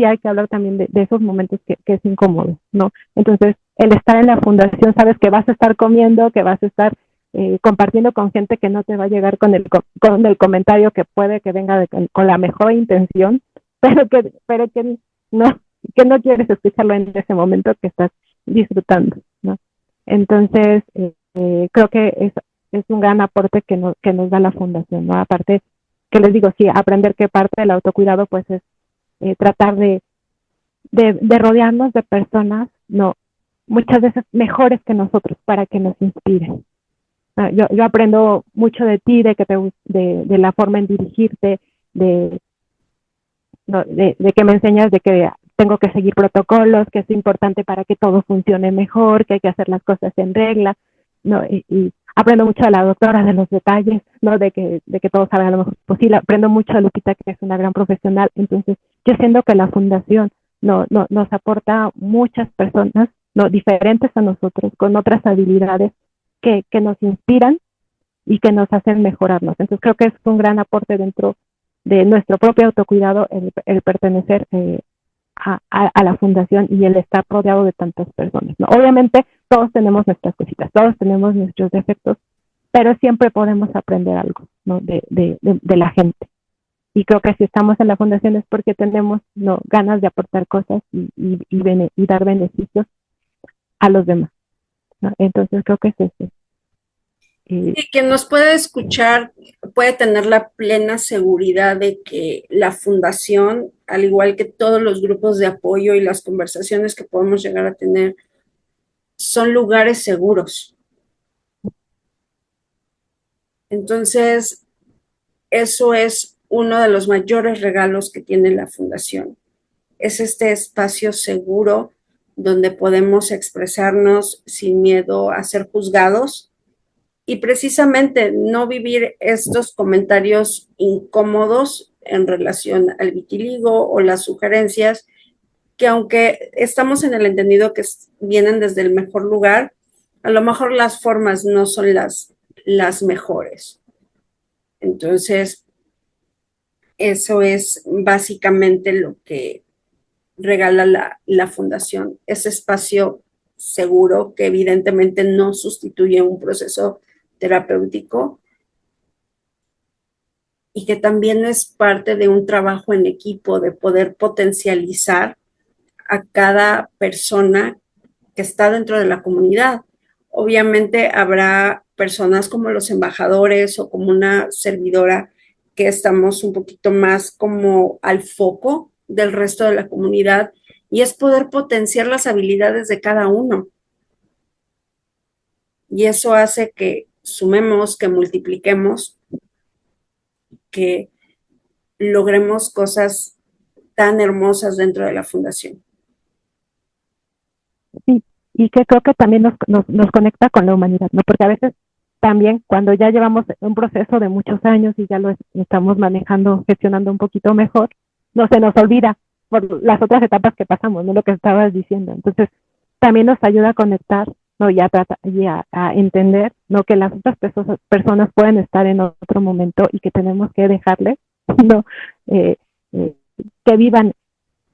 hay que hablar también de esos momentos que es incómodo, ¿no? Entonces, el estar en la fundación, sabes que vas a estar comiendo, que vas a estar compartiendo con gente que no te va a llegar con el comentario que puede que venga con la mejor intención, pero no, que no quieres escucharlo en ese momento que estás disfrutando, ¿no? Entonces, creo que es un gran aporte que nos da la fundación, ¿no? Aparte, que les digo, sí, aprender que parte del autocuidado, pues es tratar de rodearnos de personas, no, muchas veces mejores que nosotros para que nos inspiren. Yo aprendo mucho de ti, de la forma en dirigirte, de que me enseñas de que tengo que seguir protocolos, que es importante para que todo funcione mejor, que hay que hacer las cosas en regla, ¿no? Y aprendo mucho de la doctora, de los detalles, ¿no? De que todo salga lo mejor posible. Aprendo mucho de Lupita, que es una gran profesional. Entonces, yo siento que la fundación nos aporta muchas personas, ¿no? Diferentes a nosotros, con otras habilidades que nos inspiran y que nos hacen mejorarnos. Entonces, creo que es un gran aporte dentro de nuestro propio autocuidado el pertenecer a la fundación y el estar rodeado de tantas personas, ¿no? Obviamente todos tenemos nuestras cositas, todos tenemos nuestros defectos, pero siempre podemos aprender algo, ¿no? de la gente. Y creo que si estamos en la fundación es porque tenemos, ¿no? ganas de aportar cosas y dar beneficios a los demás, ¿no? Entonces creo que es eso. Y quien nos puede escuchar puede tener la plena seguridad de que la fundación, al igual que todos los grupos de apoyo y las conversaciones que podemos llegar a tener, son lugares seguros. Entonces, eso es uno de los mayores regalos que tiene la fundación. Es este espacio seguro donde podemos expresarnos sin miedo a ser juzgados y precisamente no vivir estos comentarios incómodos en relación al vitiligo o las sugerencias que, aunque estamos en el entendido que vienen desde el mejor lugar, a lo mejor las formas no son las mejores. Entonces, eso es básicamente lo que regala la fundación, ese espacio seguro que evidentemente no sustituye un proceso terapéutico y que también es parte de un trabajo en equipo, de poder potencializar a cada persona que está dentro de la comunidad. Obviamente habrá personas como los embajadores o como una servidora que estamos un poquito más como al foco del resto de la comunidad y es poder potenciar las habilidades de cada uno. Y eso hace que sumemos, que multipliquemos, que logremos cosas tan hermosas dentro de la fundación. Sí, y que creo que también nos conecta con la humanidad, ¿no? Porque a veces también cuando ya llevamos un proceso de muchos años y ya lo estamos manejando, gestionando un poquito mejor, no se nos olvida por las otras etapas que pasamos, ¿no? Lo que estabas diciendo. Entonces, también nos ayuda a conectar, ¿no? Y a entender, ¿no? Que las otras personas pueden estar en otro momento y que tenemos que dejarles, ¿no? Que vivan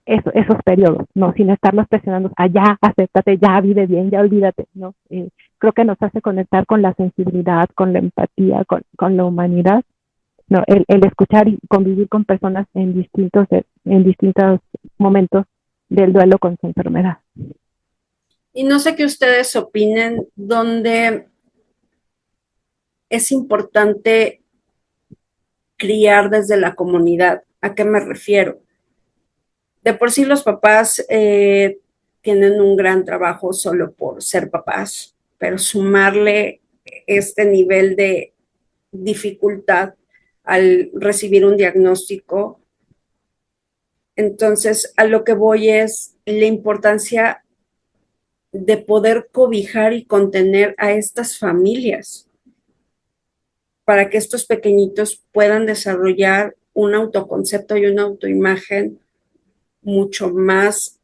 esos periodos, ¿no? Sin estarlos presionando, ya, acéptate, ya, vive bien, ya, olvídate, ¿no? Creo que nos hace conectar con la sensibilidad, con la empatía, con la humanidad, ¿no? El escuchar y convivir con personas en distintos momentos del duelo con su enfermedad. Y no sé qué ustedes opinen, donde es importante criar desde la comunidad. ¿A qué me refiero? De por sí los papás tienen un gran trabajo solo por ser papás, pero sumarle este nivel de dificultad al recibir un diagnóstico Entonces, a lo que voy es la importancia de poder cobijar y contener a estas familias para que estos pequeñitos puedan desarrollar un autoconcepto y una autoimagen mucho más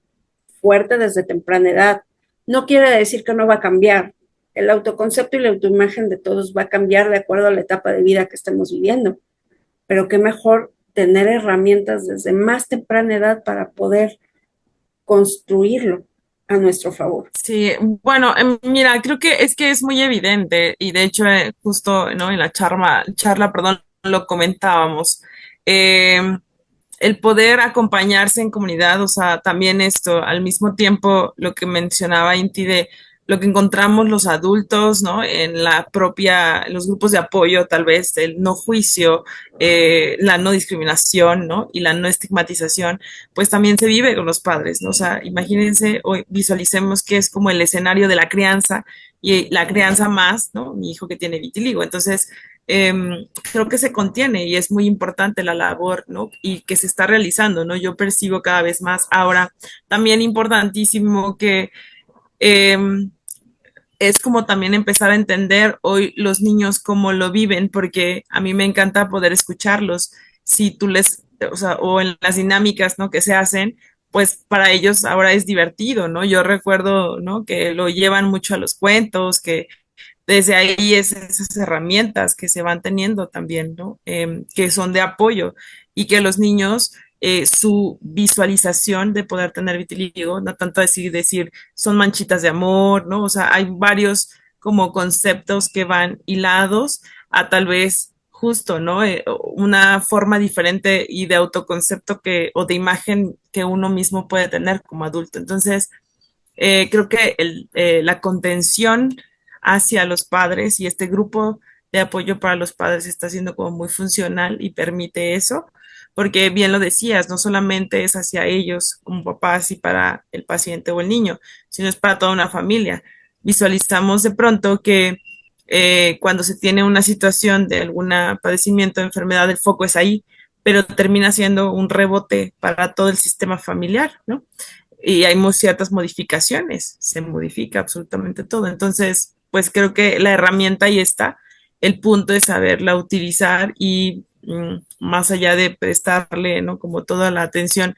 fuerte desde temprana edad. No quiere decir que no va a cambiar. El autoconcepto y la autoimagen de todos va a cambiar de acuerdo a la etapa de vida que estemos viviendo, pero qué mejor tener herramientas desde más temprana edad para poder construirlo a nuestro favor. Sí, bueno, mira, creo que es muy evidente y de hecho justo, ¿no? En la charla, perdón, lo comentábamos. Eh, el poder acompañarse en comunidad, o sea, también esto, al mismo tiempo lo que mencionaba Inti de lo que encontramos los adultos, ¿no? En la propia, en los grupos de apoyo, tal vez, el no juicio, la no discriminación, ¿no? Y la no estigmatización, pues también se vive con los padres, ¿no? O sea, imagínense, hoy visualicemos que es como el escenario de la crianza y la crianza más, ¿no? Mi hijo que tiene vitiligo. Entonces, creo que se contiene y es muy importante la labor, ¿no? Y que se está realizando, ¿no? Yo percibo cada vez más ahora, también importantísimo que es como también empezar a entender hoy los niños cómo lo viven, porque a mí me encanta poder escucharlos. Si tú les, o sea, o en las dinámicas, ¿no? Que se hacen, pues para ellos ahora es divertido, ¿no? Yo recuerdo, ¿no? Que lo llevan mucho a los cuentos, que desde ahí es esas herramientas que se van teniendo también, ¿no? Que son de apoyo y que los niños, su visualización de poder tener vitiligo, no tanto decir son manchitas de amor, ¿no? O sea, hay varios como conceptos que van hilados a tal vez justo, ¿no? Una forma diferente y de autoconcepto que, o de imagen que uno mismo puede tener como adulto. Entonces, creo que la contención hacia los padres y este grupo de apoyo para los padres está siendo como muy funcional y permite eso, porque bien lo decías, no solamente es hacia ellos como papás y para el paciente o el niño, sino es para toda una familia. Visualizamos de pronto que cuando se tiene una situación de algún padecimiento, enfermedad, el foco es ahí, pero termina siendo un rebote para todo el sistema familiar, ¿no? Y hay ciertas modificaciones, se modifica absolutamente todo. Entonces, pues creo que la herramienta ahí está, el punto es saberla utilizar y más allá de prestarle, ¿no? Como toda la atención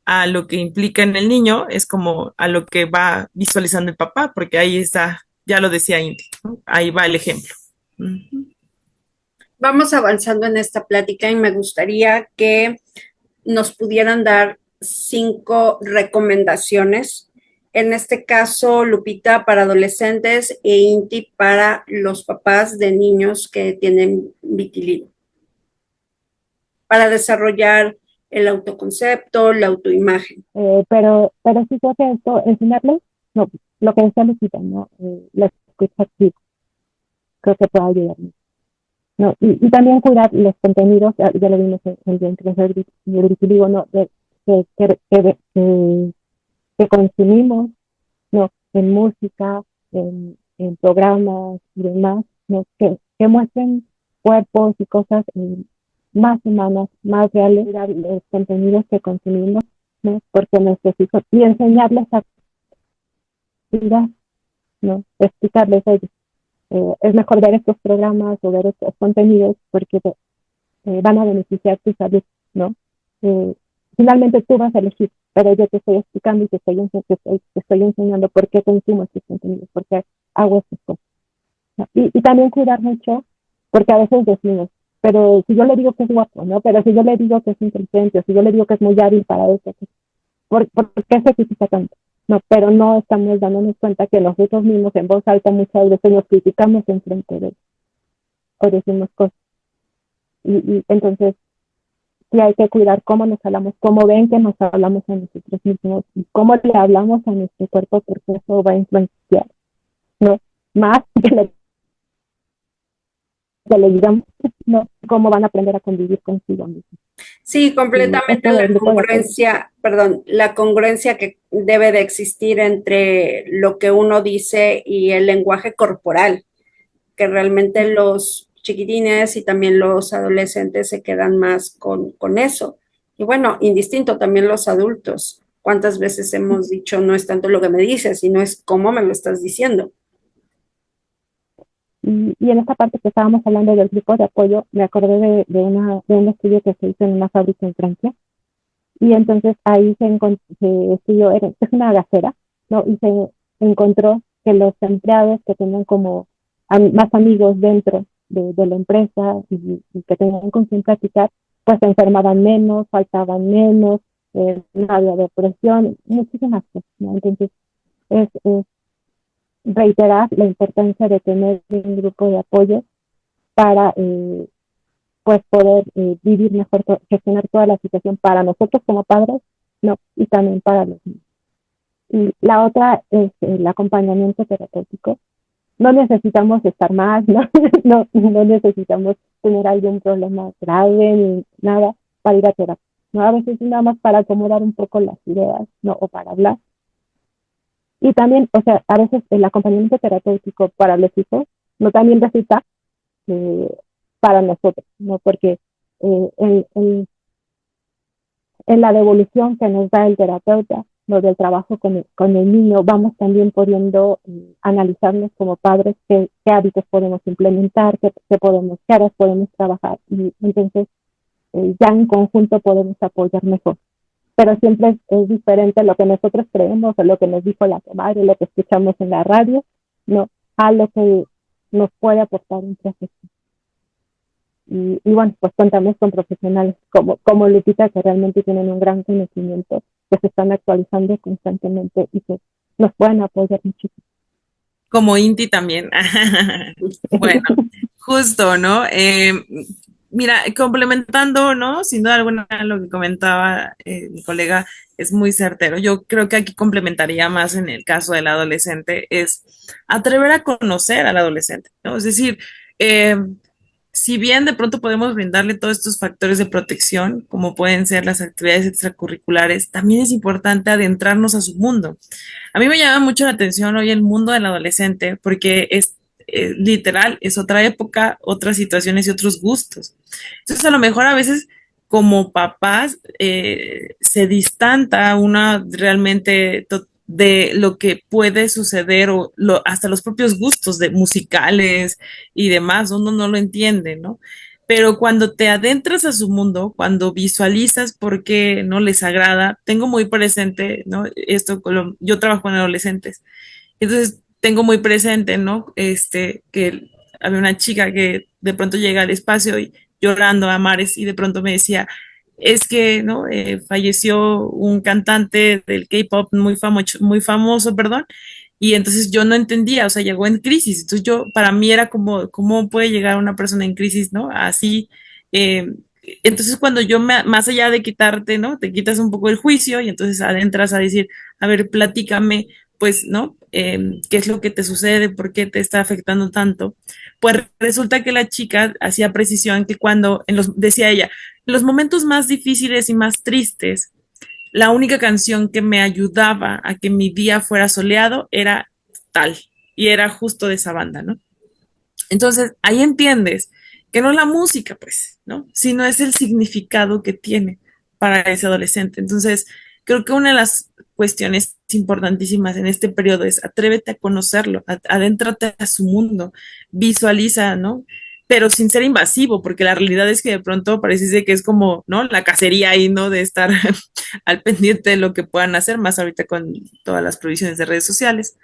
a lo que implica en el niño, es como a lo que va visualizando el papá, porque ahí está, ya lo decía Inti, ¿no? Ahí va el ejemplo. Vamos avanzando en esta plática y me gustaría que nos pudieran dar 5 recomendaciones. En este caso, Lupita para adolescentes e Inti para los papás de niños que tienen vitiligo, para desarrollar el autoconcepto, la autoimagen. Pero sí creo que esto, enseñarles, no, lo que decía Lucita, ¿no? La escucha activa, creo que puede ayudar mucho. ¿No? Y también cuidar los contenidos, ya lo vimos en el vientre del vitiligo, ¿no? Que consumimos, ¿no? En música, en programas y demás, ¿no? Que muestren cuerpos y cosas más humanas, más reales, los contenidos que consumimos, ¿no? Porque nuestros hijos, y enseñarles a cuidar, ¿no? Explicarles a ellos. Es mejor ver estos programas o ver estos contenidos porque van a beneficiar tu salud, ¿no? Finalmente tú vas a elegir, pero yo te estoy explicando y te estoy enseñando por qué consumo estos contenidos, por qué hago estas cosas, ¿no? Y también cuidar mucho, porque a veces decimos, pero si yo le digo que es guapo, ¿no? Pero si yo le digo que es inteligente, o si yo le digo que es muy hábil para esto, ¿por qué se critica tanto? No, pero no estamos dándonos cuenta que nosotros mismos en voz alta muchas veces nos criticamos en frente de ellos, o decimos cosas. Y entonces sí hay que cuidar cómo nos hablamos, cómo ven que nos hablamos a nosotros mismos y cómo le hablamos a nuestro cuerpo, porque eso va a influenciar, ¿no? Más que le digamos, ¿no? Cómo van a aprender a convivir consigo mismos. Sí, completamente la congruencia que debe de existir entre lo que uno dice y el lenguaje corporal, que realmente los chiquitines y también los adolescentes se quedan más con eso. Y bueno, indistinto también los adultos. ¿Cuántas veces hemos dicho no es tanto lo que me dices, sino es cómo me lo estás diciendo? Y en esta parte que estábamos hablando del grupo de apoyo, me acordé de un estudio que se hizo en una fábrica en Francia. Y entonces ahí se estudió, es una gasera, ¿no? Y se encontró que los empleados que tenían como más amigos dentro de la empresa y que tenían con quién platicar, pues se enfermaban menos, faltaban menos, no había depresión, muchísimas cosas, ¿no? Entonces es reiterar la importancia de tener un grupo de apoyo para pues poder vivir mejor, gestionar toda la situación para nosotros como padres, no, y también para los niños. Y la otra es el acompañamiento terapéutico. No necesitamos estar mal, no necesitamos tener algún problema grave ni nada para ir a terapia. ¿No? A veces nada más para acomodar un poco las ideas, ¿no? O para hablar. Y también, o sea, a veces el acompañamiento terapéutico para los hijos no también resulta eh, para nosotros, ¿no? Porque en la devolución que nos da el terapeuta, ¿no? Del trabajo con el niño, vamos también pudiendo analizarnos como padres qué hábitos podemos implementar, qué áreas podemos trabajar. Y entonces ya en conjunto podemos apoyar mejor. Pero siempre es diferente lo que nosotros creemos o lo que nos dijo la comadre, lo que escuchamos en la radio, ¿no? A lo que nos puede aportar un profesional. Y bueno, pues contamos con profesionales como Lupita, que realmente tienen un gran conocimiento, que se están actualizando constantemente y que nos pueden apoyar muchísimo. Como Inti también. Bueno, justo, ¿no? Mira, complementando, ¿no? Sin duda alguna lo que comentaba mi colega es muy certero. Yo creo que aquí complementaría más en el caso del adolescente, es atrever a conocer al adolescente, ¿no? Es decir, eh, si bien de pronto podemos brindarle todos estos factores de protección, como pueden ser las actividades extracurriculares, también es importante adentrarnos a su mundo. A mí me llama mucho la atención hoy el mundo del adolescente porque es literal, es otra época, otras situaciones y otros gustos. Entonces, a lo mejor a veces como papás se distanta una realmente de lo que puede suceder o hasta los propios gustos de musicales y demás, uno no lo entiende, ¿no? Pero cuando te adentras a su mundo, cuando visualizas por qué no les agrada, tengo muy presente, ¿no? Yo trabajo con adolescentes, entonces tengo muy presente, ¿no? Que había una chica que de pronto llega al espacio y llorando a mares y de pronto me decía, es que, ¿no? Falleció un cantante del K-pop muy famoso, perdón, y entonces yo no entendía, o sea, llegó en crisis. Entonces para mí era como, ¿cómo puede llegar una persona en crisis, ¿no? Así, eh, entonces cuando más allá de quitarte, ¿no? Te quitas un poco el juicio y entonces adentras a decir, a ver, platícame, pues, ¿no? ¿Qué es lo que te sucede? ¿Por qué te está afectando tanto? Pues resulta que la chica hacía precisión que decía ella, en los momentos más difíciles y más tristes, la única canción que me ayudaba a que mi día fuera soleado era tal, y era justo de esa banda, ¿no? Entonces, ahí entiendes que no es la música, pues, ¿no? Sino es el significado que tiene para ese adolescente. Entonces, creo que una de las cuestiones importantísimas en este periodo es atrévete a conocerlo, adéntrate a su mundo, visualiza, ¿no? Pero sin ser invasivo, porque la realidad es que de pronto parece que es como, ¿no? La cacería ahí, ¿no? De estar al pendiente de lo que puedan hacer, más ahorita con todas las provisiones de redes sociales.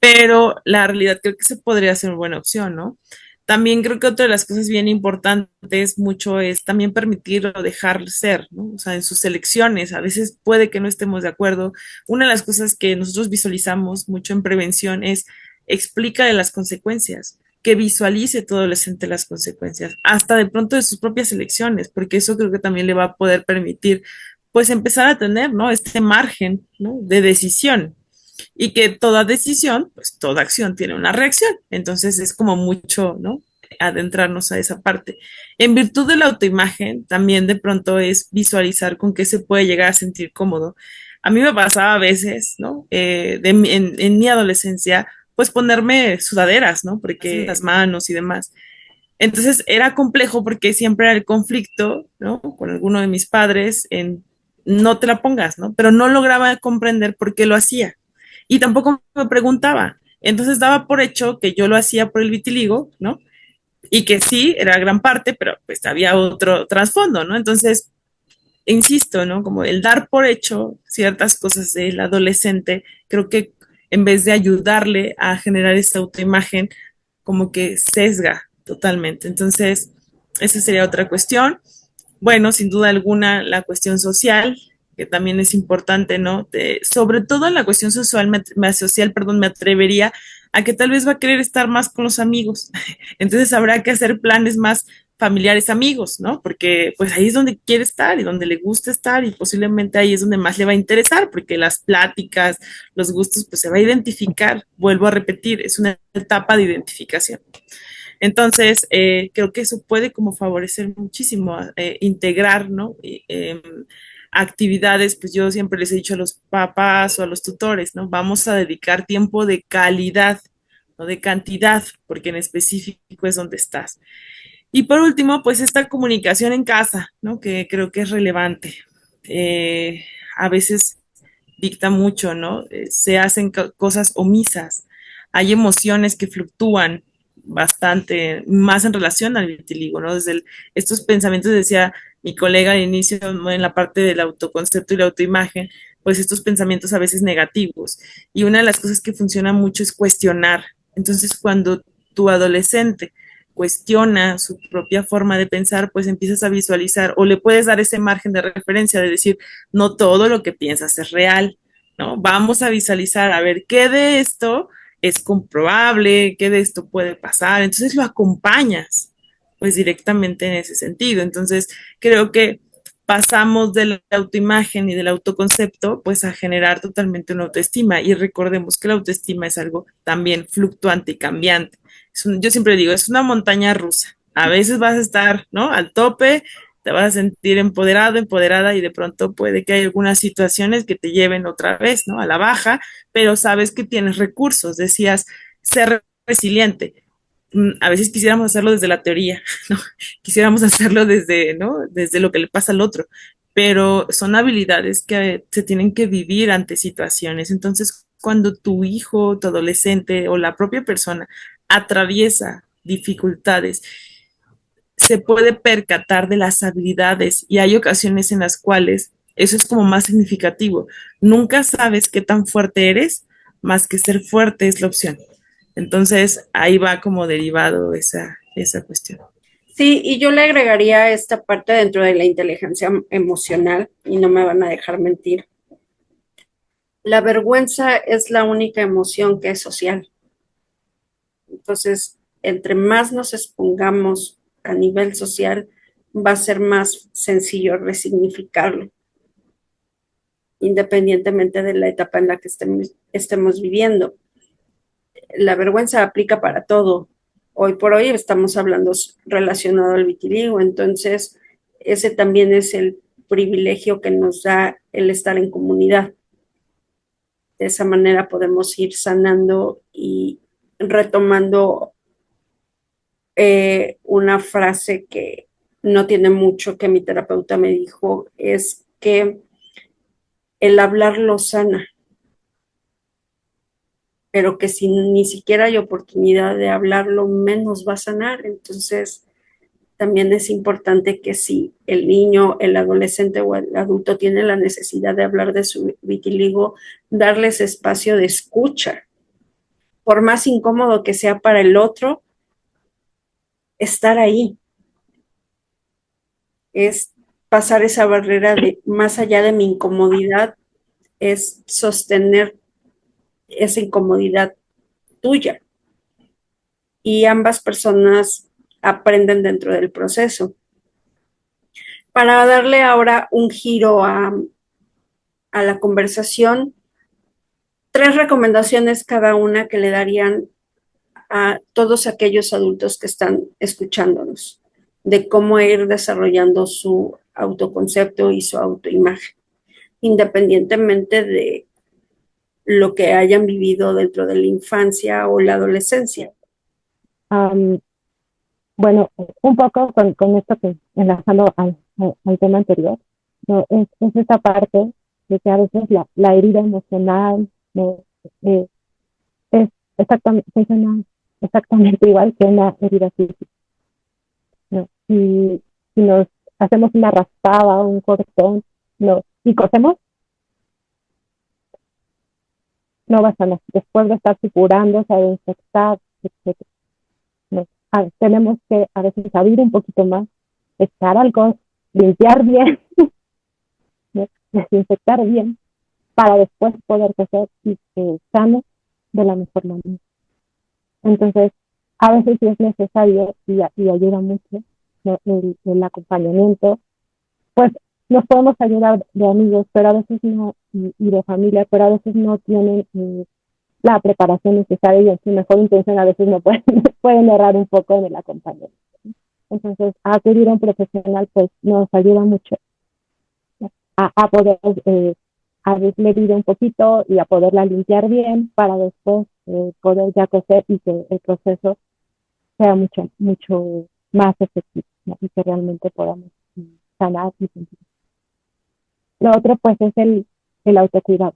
Pero la realidad creo que se podría ser una buena opción, ¿no? También creo que otra de las cosas bien importantes mucho es también permitir o dejar ser, ¿no? O sea, en sus elecciones, a veces puede que no estemos de acuerdo. Una de las cosas que nosotros visualizamos mucho en prevención es explícale las consecuencias, que visualice todo adolescente las consecuencias, hasta de pronto de sus propias elecciones, porque eso creo que también le va a poder permitir, pues, empezar a tener, ¿no? Este margen, ¿no? De decisión y que toda decisión, pues toda acción tiene una reacción. Entonces es como mucho, ¿no? Adentrarnos a esa parte. En virtud de la autoimagen, también de pronto es visualizar con qué se puede llegar a sentir cómodo. A mí me pasaba a veces, ¿no? En mi adolescencia, pues ponerme sudaderas, ¿no? Porque las manos y demás. Entonces era complejo porque siempre era el conflicto, ¿no? Con alguno de mis padres en no te la pongas, ¿no? Pero no lograba comprender por qué lo hacía. Y tampoco me preguntaba. Entonces daba por hecho que yo lo hacía por el vitiligo, ¿no? Y que sí, era gran parte, pero pues había otro trasfondo, ¿no? Entonces, insisto, ¿no? Como el dar por hecho ciertas cosas del adolescente, creo que en vez de ayudarle a generar esa autoimagen, como que sesga totalmente. Entonces, esa sería otra cuestión. Bueno, sin duda alguna, la cuestión social, que también es importante, ¿no? Sobre todo en la cuestión social, perdón, me atrevería a que tal vez va a querer estar más con los amigos. Entonces habrá que hacer planes más familiares amigos, ¿no? Porque pues ahí es donde quiere estar y donde le gusta estar y posiblemente ahí es donde más le va a interesar, porque las pláticas, los gustos, pues se va a identificar, vuelvo a repetir, es una etapa de identificación. Entonces, creo que eso puede como favorecer muchísimo, integrar, ¿no? Actividades, pues yo siempre les he dicho a los papás o a los tutores, ¿no? Vamos a dedicar tiempo de calidad, no de cantidad, porque en específico es donde estás. Y por último, pues esta comunicación en casa, ¿no? Que creo que es relevante. A veces dicta mucho, ¿no? Se hacen cosas omisas, hay emociones que fluctúan bastante, más en relación al vitiligo, ¿no? Estos pensamientos, decía mi colega al inicio, ¿no? En la parte del autoconcepto y la autoimagen, pues estos pensamientos a veces negativos. Y una de las cosas que funciona mucho es cuestionar. Entonces, cuando tu adolescente cuestiona su propia forma de pensar, pues empiezas a visualizar o le puedes dar ese margen de referencia de decir, no todo lo que piensas es real, ¿no? Vamos a visualizar, a ver, ¿qué de esto es comprobable? ¿Qué de esto puede pasar? Entonces lo acompañas, pues directamente en ese sentido. Entonces, creo que pasamos de la autoimagen y del autoconcepto, pues a generar totalmente una autoestima. Y recordemos que la autoestima es algo también fluctuante y cambiante. Yo siempre digo, es una montaña rusa. A veces vas a estar, ¿no? Al tope, te vas a sentir empoderado, empoderada y de pronto puede que hay algunas situaciones que te lleven otra vez, ¿no? A la baja, pero sabes que tienes recursos. Decías, ser resiliente. A veces quisiéramos hacerlo desde la teoría, ¿no? Quisiéramos hacerlo desde, ¿no? Desde lo que le pasa al otro, pero son habilidades que se tienen que vivir ante situaciones. Entonces, cuando tu hijo, tu adolescente o la propia persona atraviesa dificultades, se puede percatar de las habilidades y hay ocasiones en las cuales eso es como más significativo. Nunca sabes qué tan fuerte eres, más que ser fuerte es la opción. Entonces, ahí va como derivado esa cuestión. Sí, y yo le agregaría esta parte dentro de la inteligencia emocional, y no me van a dejar mentir. La vergüenza es la única emoción que es social. Entonces, entre más nos expongamos a nivel social, va a ser más sencillo resignificarlo, independientemente de la etapa en la que estemos viviendo. La vergüenza aplica para todo. Hoy por hoy estamos hablando relacionado al vitiligo, entonces ese también es el privilegio que nos da el estar en comunidad. De esa manera podemos ir sanando y retomando una frase que no tiene mucho que mi terapeuta me dijo, es que el hablar lo sana, pero que si ni siquiera hay oportunidad de hablarlo, menos va a sanar. Entonces, también es importante que si el niño, el adolescente o el adulto tiene la necesidad de hablar de su vitiligo, darles espacio de escucha. Por más incómodo que sea para el otro, estar ahí. Es pasar esa barrera de más allá de mi incomodidad, es sostener esa incomodidad tuya. Y ambas personas aprenden dentro del proceso. Para darle ahora un giro a la conversación, 3 recomendaciones cada una que le darían a todos aquellos adultos que están escuchándonos de cómo ir desarrollando su autoconcepto y su autoimagen, independientemente de lo que hayan vivido dentro de la infancia o la adolescencia. Um, bueno, un poco con esto que enlazando al tema anterior, ¿no? Es esta parte de que a veces la herida emocional, ¿no? Eh, es exactamente, funciona exactamente igual que una herida física, ¿no? Si nos hacemos una raspada o un cortón, ¿no? Y cosemos, no va a sanar. Después de estar supurándose, a infectar, etcétera, ¿no? Tenemos que a veces abrir un poquito más, echar alcohol, limpiar bien, ¿no? Desinfectar bien, para después poder coser y sano de la mejor manera. Entonces, a veces sí es necesario y ayuda mucho, ¿no? El acompañamiento. Pues nos podemos ayudar de amigos, pero a veces no, y de familia, pero a veces no tienen la preparación necesaria y en su mejor intención a veces no pueden, pueden errar un poco en el acompañamiento. Entonces, acudir a un profesional pues nos ayuda mucho a poder a desmedir un poquito y a poderla limpiar bien para después poder ya coser y que el proceso sea mucho más efectivo, ¿no? Y que realmente podamos sanar y sentir. Lo otro pues es el autocuidado,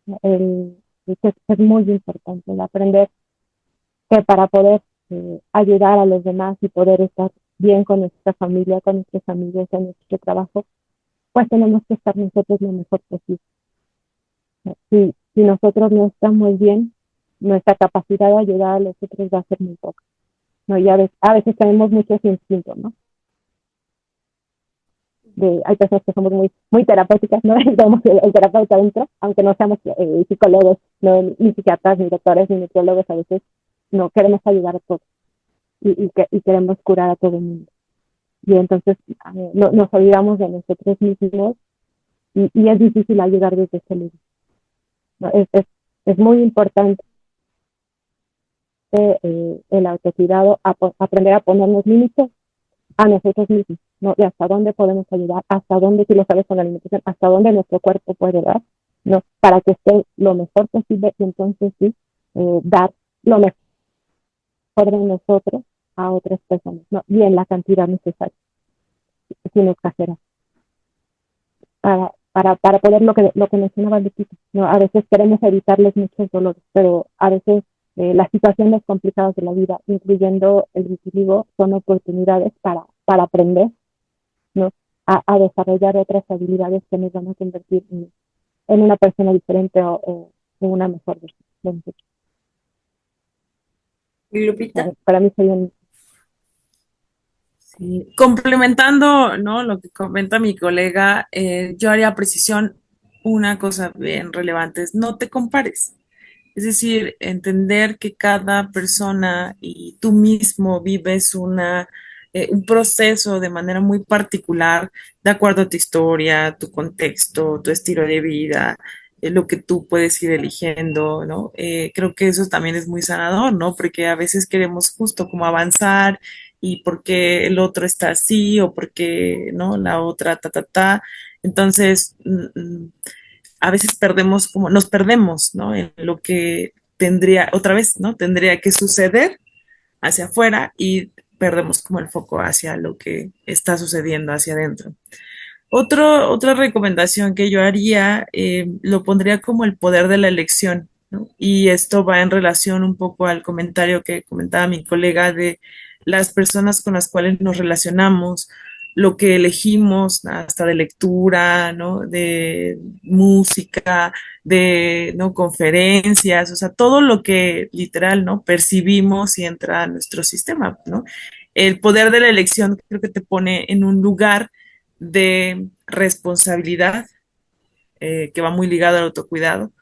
¿no? Que es muy importante el aprender que para poder ayudar a los demás y poder estar bien con nuestra familia, con nuestros amigos, en nuestro trabajo, pues tenemos que estar nosotros lo mejor posible. Si nosotros no estamos bien, nuestra capacidad de ayudar a los otros va a ser muy poca, ¿no? Y a veces tenemos muchos instintos, ¿no? Hay personas que somos muy terapéuticas, ¿no? Somos el terapeuta dentro, aunque no seamos psicólogos, ¿no? Ni psiquiatras, ni doctores, ni nutriólogos, a veces no queremos ayudar a todos y queremos curar a todo el mundo. Y entonces nos olvidamos de nosotros mismos y es difícil ayudar desde ese lugar, ¿no? Es muy importante el autocuidado, aprender a ponernos límites a nosotros mismos, ¿no? De hasta dónde podemos ayudar, hasta dónde, si lo sabes con la alimentación, hasta dónde nuestro cuerpo puede dar, ¿no? Para que esté lo mejor posible y entonces sí, dar lo mejor de nosotros a otras personas, ¿no? Y en la cantidad necesaria, sin exagerar. Para poder lo que mencionaba Lupita, ¿no? A veces queremos evitarles muchos dolores, pero a veces las situaciones complicadas de la vida, incluyendo el vitiligo, son oportunidades para aprender, ¿no? A desarrollar otras habilidades que nos van a convertir en una persona diferente o en una mejor versión. ¿Y Lupita? Para mí sería un... Sí. Complementando, ¿no? Lo que comenta mi colega, yo haría precisión una cosa bien relevante, es no te compares. Es decir, entender que cada persona y tú mismo vives un proceso de manera muy particular, de acuerdo a tu historia, tu contexto, tu estilo de vida, lo que tú puedes ir eligiendo, ¿no? Creo que eso también es muy sanador, ¿no? Porque a veces queremos justo como avanzar y porque el otro está así o porque, ¿no? La otra, ta, ta, ta. Entonces, a veces nos perdemos, ¿no? En lo que tendría, otra vez, ¿no? Tendría que suceder hacia afuera y perdemos como el foco hacia lo que está sucediendo hacia adentro. Otra recomendación que yo haría, lo pondría como el poder de la elección, ¿no? Y esto va en relación un poco al comentario que comentaba mi colega de las personas con las cuales nos relacionamos, lo que elegimos, hasta de lectura, ¿no? De música, de, ¿no? Conferencias, o sea, todo lo que literal, ¿no? Percibimos y entra a nuestro sistema, ¿no? El poder de la elección creo que te pone en un lugar de responsabilidad que va muy ligado al autocuidado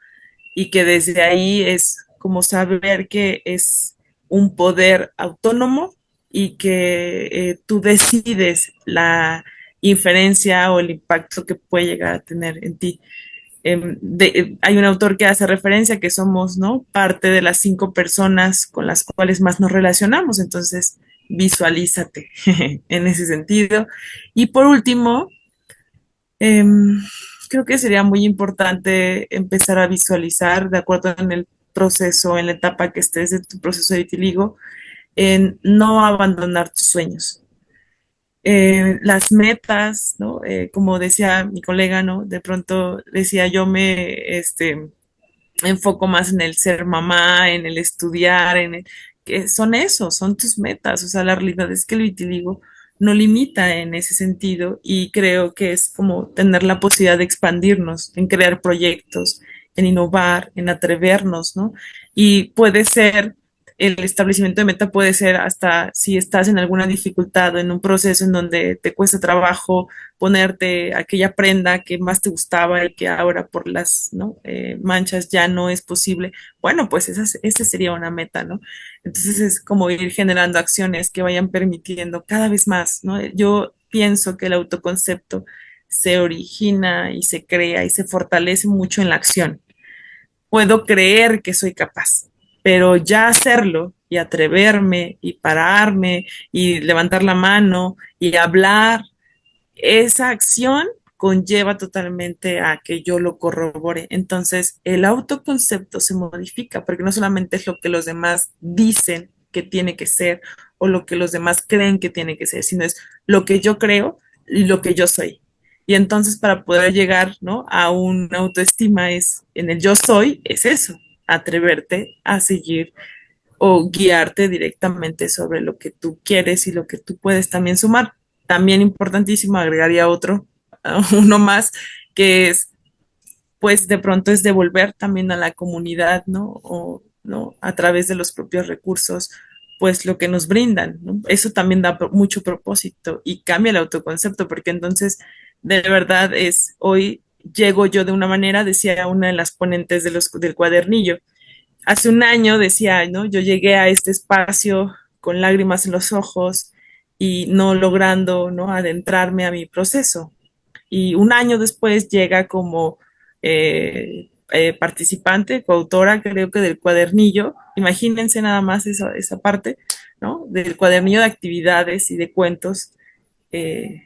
y que desde ahí es como saber que es un poder autónomo y que tú decides la inferencia o el impacto que puede llegar a tener en ti. Hay un autor que hace referencia que somos, ¿no? Parte de las 5 personas con las cuales más nos relacionamos, entonces visualízate en ese sentido. Y por último, Em, creo que sería muy importante empezar a visualizar, de acuerdo en el proceso, en la etapa que estés de tu proceso de vitiligo, en no abandonar tus sueños. Las metas, ¿no? Como decía mi colega, ¿no? De pronto decía yo enfoco más en el ser mamá, en el estudiar, que son eso, son tus metas. O sea, la realidad es que el vitiligo no limita en ese sentido y creo que es como tener la posibilidad de expandirnos, en crear proyectos, en innovar, en atrevernos, ¿no? Y puede ser, el establecimiento de meta puede ser hasta si estás en alguna dificultad o en un proceso en donde te cuesta trabajo ponerte aquella prenda que más te gustaba y que ahora por las, ¿no? Manchas ya no es posible. Bueno, pues esa sería una meta, ¿no? Entonces es como ir generando acciones que vayan permitiendo cada vez más, ¿no? Yo pienso que el autoconcepto se origina y se crea y se fortalece mucho en la acción. Puedo creer que soy capaz, pero ya hacerlo y atreverme y pararme y levantar la mano y hablar, esa acción conlleva totalmente a que yo lo corrobore. Entonces, el autoconcepto se modifica porque no solamente es lo que los demás dicen que tiene que ser o lo que los demás creen que tiene que ser, sino es lo que yo creo y lo que yo soy. Y entonces para poder llegar, ¿no? A una autoestima es en el yo soy, es eso, atreverte a seguir o guiarte directamente sobre lo que tú quieres y lo que tú puedes también sumar. También importantísimo, agregaría otro, uno más, que es, pues de pronto es devolver también a la comunidad, ¿no? O, ¿no? A través de los propios recursos, pues lo que nos brindan, ¿no? Eso también da mucho propósito y cambia el autoconcepto, porque entonces, de verdad es, hoy llego yo de una manera, decía una de las ponentes del cuadernillo, hace un año decía, ¿no? Yo llegué a este espacio con lágrimas en los ojos y no logrando, ¿no? Adentrarme a mi proceso. Y un año después llega como participante, coautora, creo que del cuadernillo. Imagínense nada más esa parte, ¿no? Del cuadernillo de actividades y de cuentos de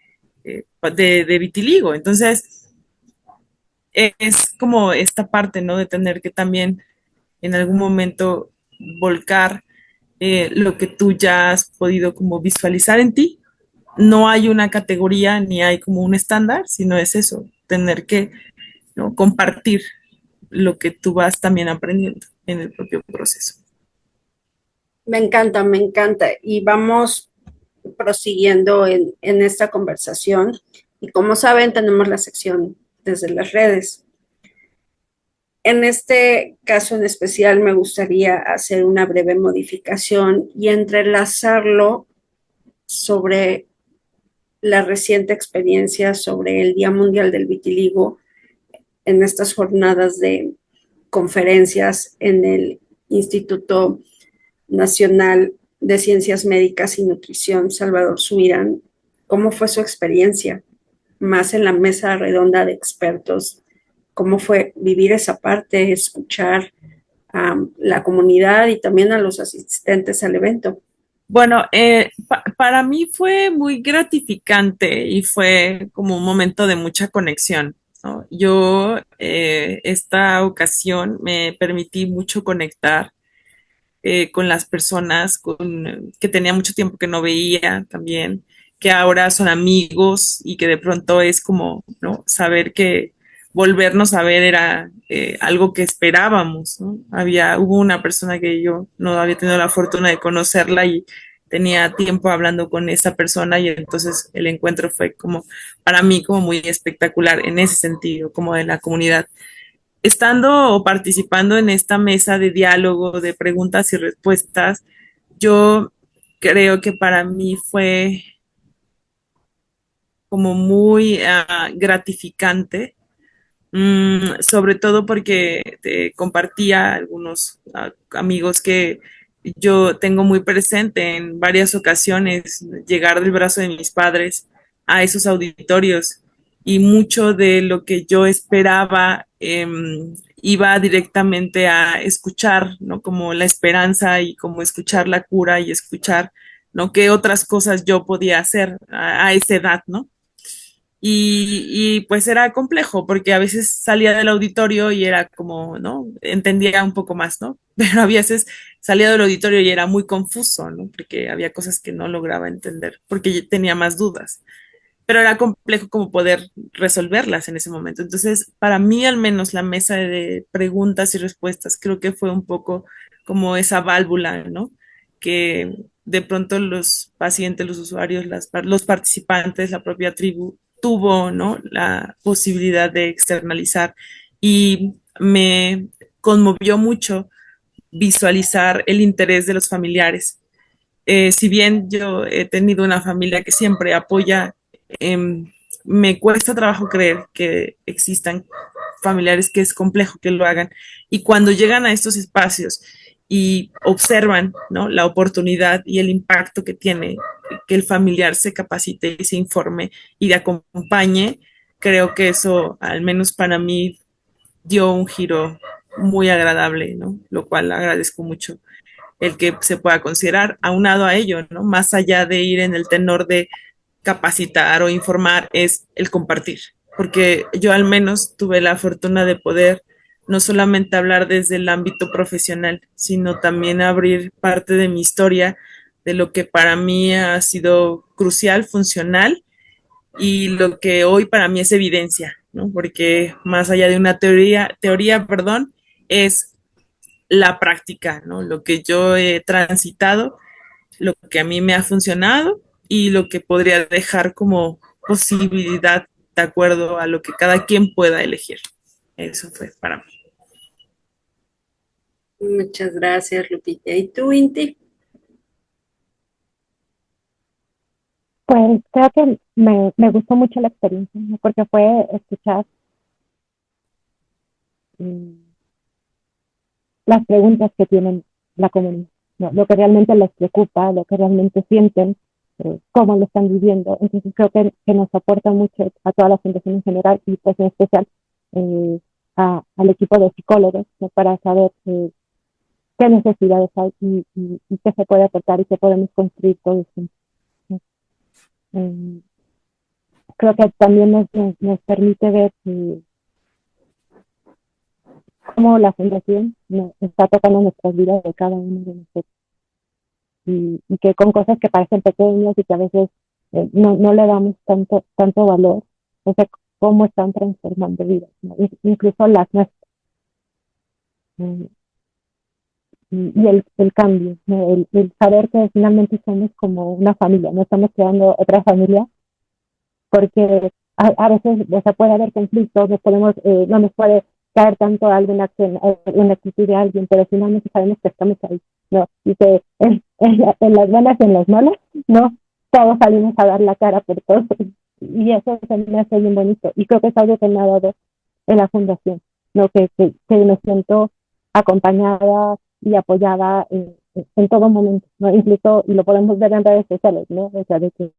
vitiligo. Entonces, es como esta parte, ¿no? De tener que también en algún momento volcar lo que tú ya has podido como visualizar en ti. No hay una categoría ni hay como un estándar, sino es eso, tener que, ¿no? Compartir lo que tú vas también aprendiendo en el propio proceso. Me encanta, me encanta. Y vamos prosiguiendo en esta conversación. Y como saben, tenemos la sección desde las redes. En este caso en especial me gustaría hacer una breve modificación y entrelazarlo sobre la reciente experiencia sobre el Día Mundial del Vitiligo en estas jornadas de conferencias en el Instituto Nacional de Ciencias Médicas y Nutrición, Salvador Subirán. ¿Cómo fue su experiencia? Más en la mesa redonda de expertos. ¿Cómo fue vivir esa parte, escuchar a la comunidad y también a los asistentes al evento? Bueno, para mí fue muy gratificante y fue como un momento de mucha conexión, ¿no? Yo, esta ocasión me permití mucho conectar con las personas que tenía mucho tiempo que no veía también, que ahora son amigos y que de pronto es como, ¿no? Saber que volvernos a ver era algo que esperábamos, ¿no? Hubo una persona que yo no había tenido la fortuna de conocerla y tenía tiempo hablando con esa persona y entonces el encuentro fue como, para mí, como muy espectacular en ese sentido, como de la comunidad estando o participando en esta mesa de diálogo, de preguntas y respuestas, yo creo que para mí fue como muy gratificante, sobre todo porque compartía algunos amigos que yo tengo muy presente en varias ocasiones, llegar del brazo de mis padres a esos auditorios y mucho de lo que yo esperaba iba directamente a escuchar, ¿no? Como la esperanza y como escuchar la cura y escuchar, ¿no? Qué otras cosas yo podía hacer a esa edad, ¿no? y pues era complejo porque a veces salía del auditorio y era como, ¿no? Entendía un poco más, ¿no? Pero a veces salía del auditorio y era muy confuso, ¿no? Porque había cosas que no lograba entender porque yo tenía más dudas, pero era complejo como poder resolverlas en ese momento. Entonces, para mí al menos la mesa de preguntas y respuestas creo que fue un poco como esa válvula, ¿no? Que de pronto los pacientes, los usuarios, los participantes, la propia tribu tuvo, ¿no? La posibilidad de externalizar y me conmovió mucho visualizar el interés de los familiares. Si bien yo he tenido una familia que siempre apoya, me cuesta trabajo creer que existan familiares que es complejo que lo hagan. Y cuando llegan a estos espacios y observan, ¿no? La oportunidad y el impacto que tiene que el familiar se capacite y se informe y le acompañe, creo que eso, al menos para mí, dio un giro muy agradable, ¿no? Lo cual agradezco mucho el que se pueda considerar. Aunado a ello, ¿no? Más allá de ir en el tenor de capacitar o informar, es el compartir, porque yo al menos tuve la fortuna de poder no solamente hablar desde el ámbito profesional, sino también abrir parte de mi historia, de lo que para mí ha sido crucial, funcional, y lo que hoy para mí es evidencia, ¿no? Porque más allá de una perdón, es la práctica, ¿no? Lo que yo he transitado, lo que a mí me ha funcionado y lo que podría dejar como posibilidad de acuerdo a lo que cada quien pueda elegir. Eso fue para mí. Muchas gracias, Lupita. ¿Y tú, Inti? Pues creo que me gustó mucho la experiencia, ¿no? Porque fue escuchar mm, las preguntas que tienen la comunidad, ¿no? Lo que realmente les preocupa, lo que realmente sienten, cómo lo están viviendo. Entonces creo que nos aporta mucho a toda la fundación en general y pues en especial eh, al equipo de psicólogos, ¿no? Para saber qué necesidades hay y qué se puede aportar y qué podemos construir todos juntos, ¿no? Eh, Creo que también nos permite ver cómo la fundación está tocando nuestras vidas de cada uno de nosotros y que con cosas que parecen pequeñas y que a veces no le damos tanto valor, o sea, cómo están transformando vidas, ¿no? Incluso las nuestras. eh, y el cambio, ¿no? El saber que finalmente somos como una familia, no estamos creando otra familia, porque a veces, o sea, puede haber conflictos, no nos puede caer tanto alguna acción, una actitud de alguien, pero finalmente sabemos que estamos ahí, ¿no? Y que en las buenas y en las malas, ¿no? Todos salimos a dar la cara por todos. Y eso se me hace bien bonito. Y creo que es algo que me ha dado en la fundación, ¿no? Que me siento acompañada y apoyada en todo momento, ¿no? Incluso, y lo podemos ver en redes sociales, ¿no? O sea, de que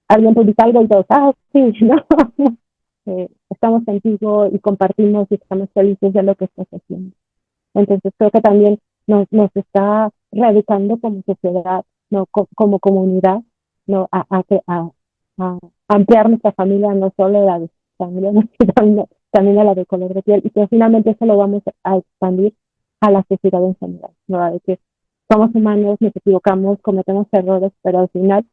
alguien publica algo y todos, sí, ¿no? Estamos contigo y compartimos y estamos felices de lo que estás haciendo. Entonces creo que también nos está reeducando como sociedad, ¿no? Como comunidad, ¿no? A ampliar nuestra familia, no solo la de familia, sino también a la de color de piel, y que finalmente eso lo vamos a expandir a la sociedad en general, ¿no? De que somos humanos, nos equivocamos, cometemos errores, pero al final,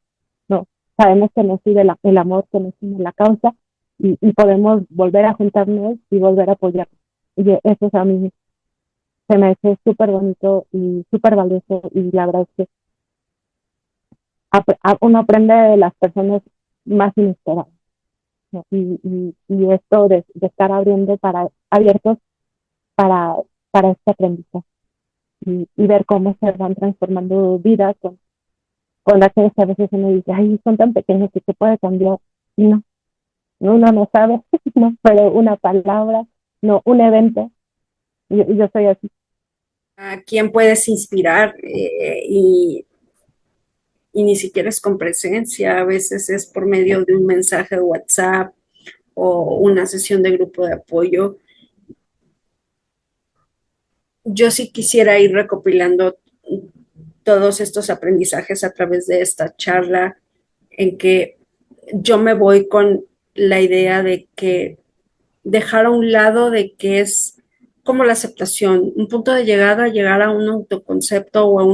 no, sabemos que nos sigue el amor, que nos sigue la causa, y podemos volver a juntarnos y volver a apoyarnos. Y eso es a mí se me hace súper bonito y súper valioso y la verdad es que uno aprende de las personas más inesperadas, ¿no? Y esto de estar abiertos para, para este aprendizaje y ver cómo se van transformando vidas con aquellos que a veces uno dice, ay, son tan pequeños que se puede cambiar. Y no, uno no sabe, ¿no? Pero una palabra, no, un evento, yo soy así. ¿A quién puedes inspirar? Y ni siquiera es con presencia, a veces es por medio de un mensaje de WhatsApp o una sesión de grupo de apoyo. Yo sí quisiera ir recopilando todos estos aprendizajes a través de esta charla en que yo me voy con la idea de que dejar a un lado de que es como la aceptación, un punto de llegada, llegar a un autoconcepto o a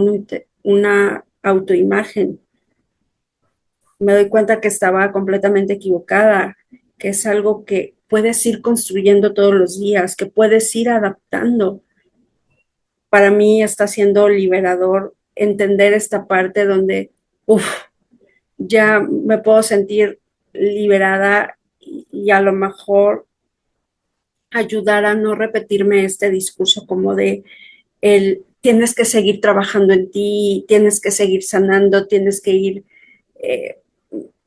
una autoimagen. Me doy cuenta que estaba completamente equivocada, que es algo que puedes ir construyendo todos los días, que puedes ir adaptando. Para mí está siendo liberador entender esta parte donde, uff, ya me puedo sentir liberada y a lo mejor ayudar a no repetirme este discurso como de el tienes que seguir trabajando en ti, tienes que seguir sanando, tienes que ir eh,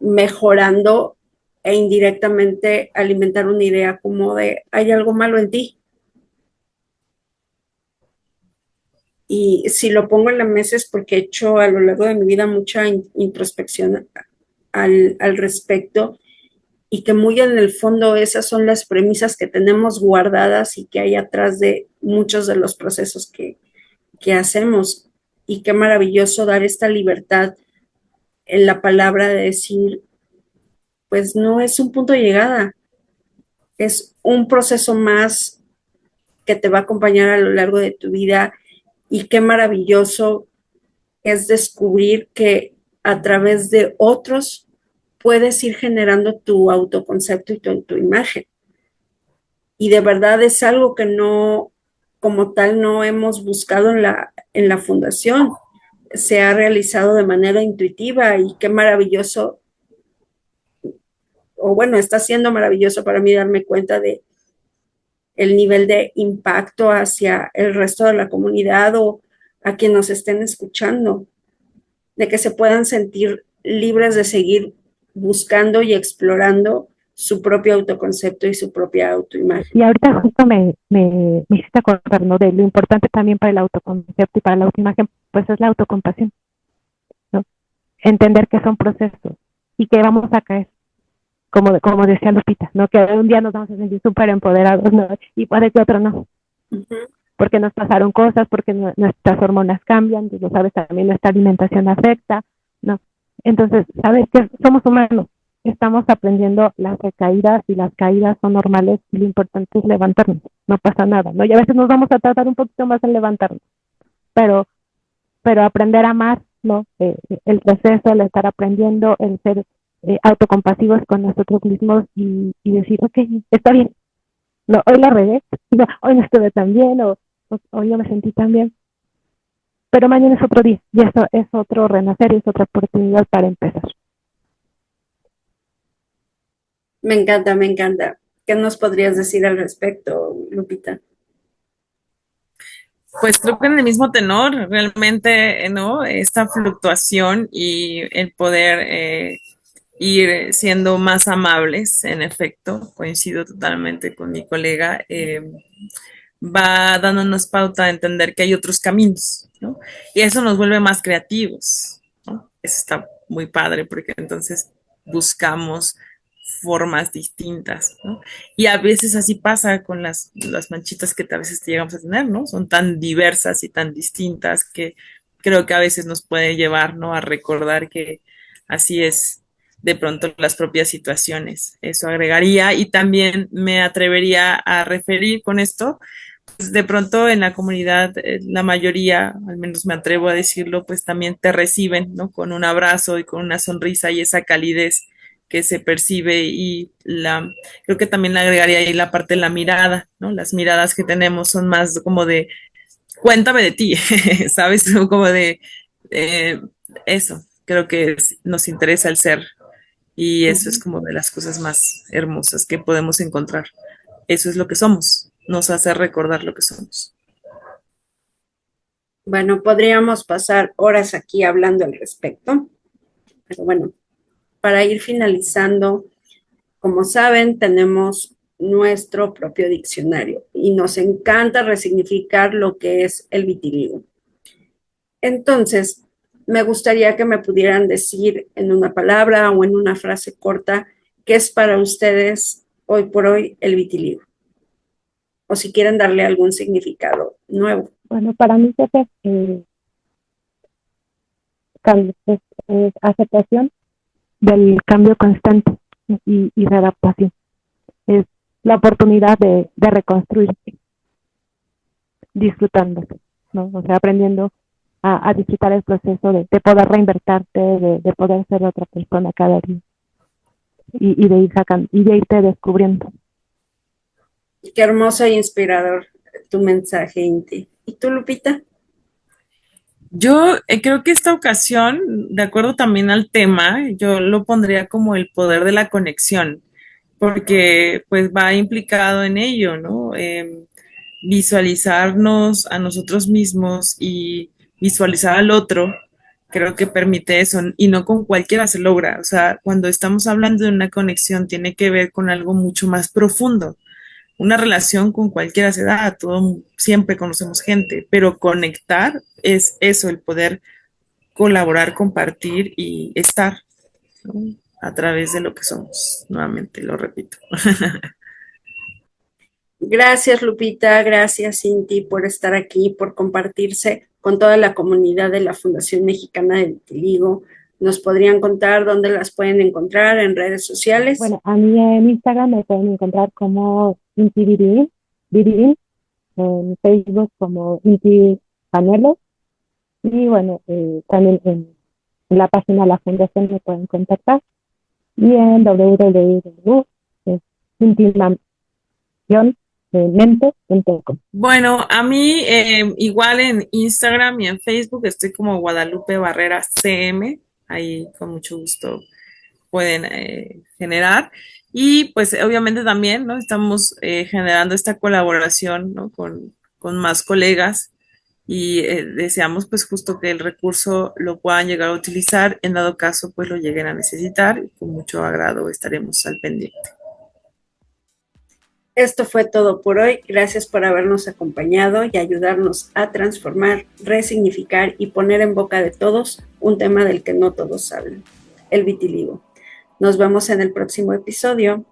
mejorando e indirectamente alimentar una idea como de hay algo malo en ti. Y si lo pongo en la mesa es porque he hecho a lo largo de mi vida mucha introspección al respecto y que muy en el fondo esas son las premisas que tenemos guardadas y que hay atrás de muchos de los procesos que hacemos. Y qué maravilloso dar esta libertad en la palabra de decir, pues no es un punto de llegada, es un proceso más que te va a acompañar a lo largo de tu vida y qué maravilloso es descubrir que a través de otros puedes ir generando tu autoconcepto y tu imagen. Y de verdad es algo que no, como tal, no hemos buscado en la fundación. Se ha realizado de manera intuitiva y qué maravilloso, o bueno, está siendo maravilloso para mí darme cuenta de el nivel de impacto hacia el resto de la comunidad o a quien nos estén escuchando, de que se puedan sentir libres de seguir buscando y explorando su propio autoconcepto y su propia autoimagen. Y ahorita justo me hiciste acordar, ¿no? De lo importante también para el autoconcepto y para la autoimagen, pues es la autocompasión, ¿no? Entender que son procesos y que vamos a caer, como decía Lupita, ¿no? Que un día nos vamos a sentir súper empoderados, ¿no? Y puede que otro no. Porque nos pasaron cosas, porque nuestras hormonas cambian, tú lo sabes, también nuestra alimentación afecta, ¿no? Entonces, sabes que somos humanos, estamos aprendiendo las recaídas y las caídas son normales y lo importante es levantarnos, no pasa nada, ¿no? Y a veces nos vamos a tardar un poquito más en levantarnos, pero aprender a amar, ¿no? El proceso, el estar aprendiendo, el ser autocompasivos con nosotros mismos y decir, ok, está bien, no, hoy la regué, no, hoy no estuve tan bien, o hoy no me sentí tan bien, pero mañana es otro día, y eso es otro renacer, y es otra oportunidad para empezar. Me encanta, me encanta. ¿Qué nos podrías decir al respecto, Lupita? Pues creo que en el mismo tenor, realmente, ¿no? Esta fluctuación y el poder ir siendo más amables, en efecto, coincido totalmente con mi colega, va dándonos pauta a entender que hay otros caminos, ¿no? Y eso nos vuelve más creativos, ¿no? Eso está muy padre porque entonces buscamos formas distintas, ¿no? Y a veces así pasa con las manchitas que a veces te llegamos a tener, ¿no? Son tan diversas y tan distintas que creo que a veces nos puede llevar, ¿no? A recordar que así es de pronto las propias situaciones. Eso agregaría y también me atrevería a referir con esto pues de pronto en la comunidad, la mayoría, al menos me atrevo a decirlo, pues también te reciben, ¿no? Con un abrazo y con una sonrisa y esa calidez que se percibe y creo que también le agregaría ahí la parte de la mirada, ¿no? Las miradas que tenemos son más como de, cuéntame de ti, ¿sabes? Como de, eh, eso, creo que nos interesa el ser y eso es como de las cosas más hermosas que podemos encontrar. Eso es lo que somos, nos hace recordar lo que somos. Bueno, podríamos pasar horas aquí hablando al respecto, pero bueno, para ir finalizando, como saben, tenemos nuestro propio diccionario y nos encanta resignificar lo que es el vitiligo. Entonces, me gustaría que me pudieran decir en una palabra o en una frase corta qué es para ustedes hoy por hoy el vitiligo, o si quieren darle algún significado nuevo. Bueno, para mí es cambio, es aceptación del cambio constante, y readaptación. Es la oportunidad de reconstruirse, disfrutándose, ¿no? O sea, aprendiendo a disfrutar el proceso de poder reinvertirte, de poder ser otra persona cada día y de ir sacando y de irte descubriendo. Qué hermoso e inspirador tu mensaje, Inti. ¿Y tú, Lupita? Yo creo que esta ocasión, de acuerdo también al tema, yo lo pondría como el poder de la conexión, porque pues va implicado en ello, ¿no? Visualizarnos a nosotros mismos y visualizar al otro, creo que permite eso, y no con cualquiera se logra. O sea, cuando estamos hablando de una conexión, tiene que ver con algo mucho más profundo. Una relación con cualquiera se da, todo, siempre conocemos gente, pero conectar es eso, el poder colaborar, compartir y estar, ¿no? A través de lo que somos. Nuevamente, lo repito. Gracias, Lupita. Gracias, Inti, por estar aquí, por compartirse con toda la comunidad de la Fundación Mexicana de Vitiligo. ¿Nos podrían contar dónde las pueden encontrar en redes sociales? Bueno, a mí en Instagram me pueden encontrar como Inti Viridin, en Facebook como Inti Pañuelos, y bueno, también en la página de la fundación me pueden contactar, y en www.intiman-mente.com. Bueno, a mí igual en Instagram y en Facebook estoy como Guadalupe Barrera CM, ahí con mucho gusto pueden generar. Y pues obviamente también, ¿no? Estamos generando esta colaboración, ¿no? Con más colegas y deseamos pues justo que el recurso lo puedan llegar a utilizar, en dado caso pues lo lleguen a necesitar y con mucho agrado estaremos al pendiente. Esto fue todo por hoy. Gracias por habernos acompañado y ayudarnos a transformar, resignificar y poner en boca de todos un tema del que no todos hablan, el vitiligo. Nos vemos en el próximo episodio.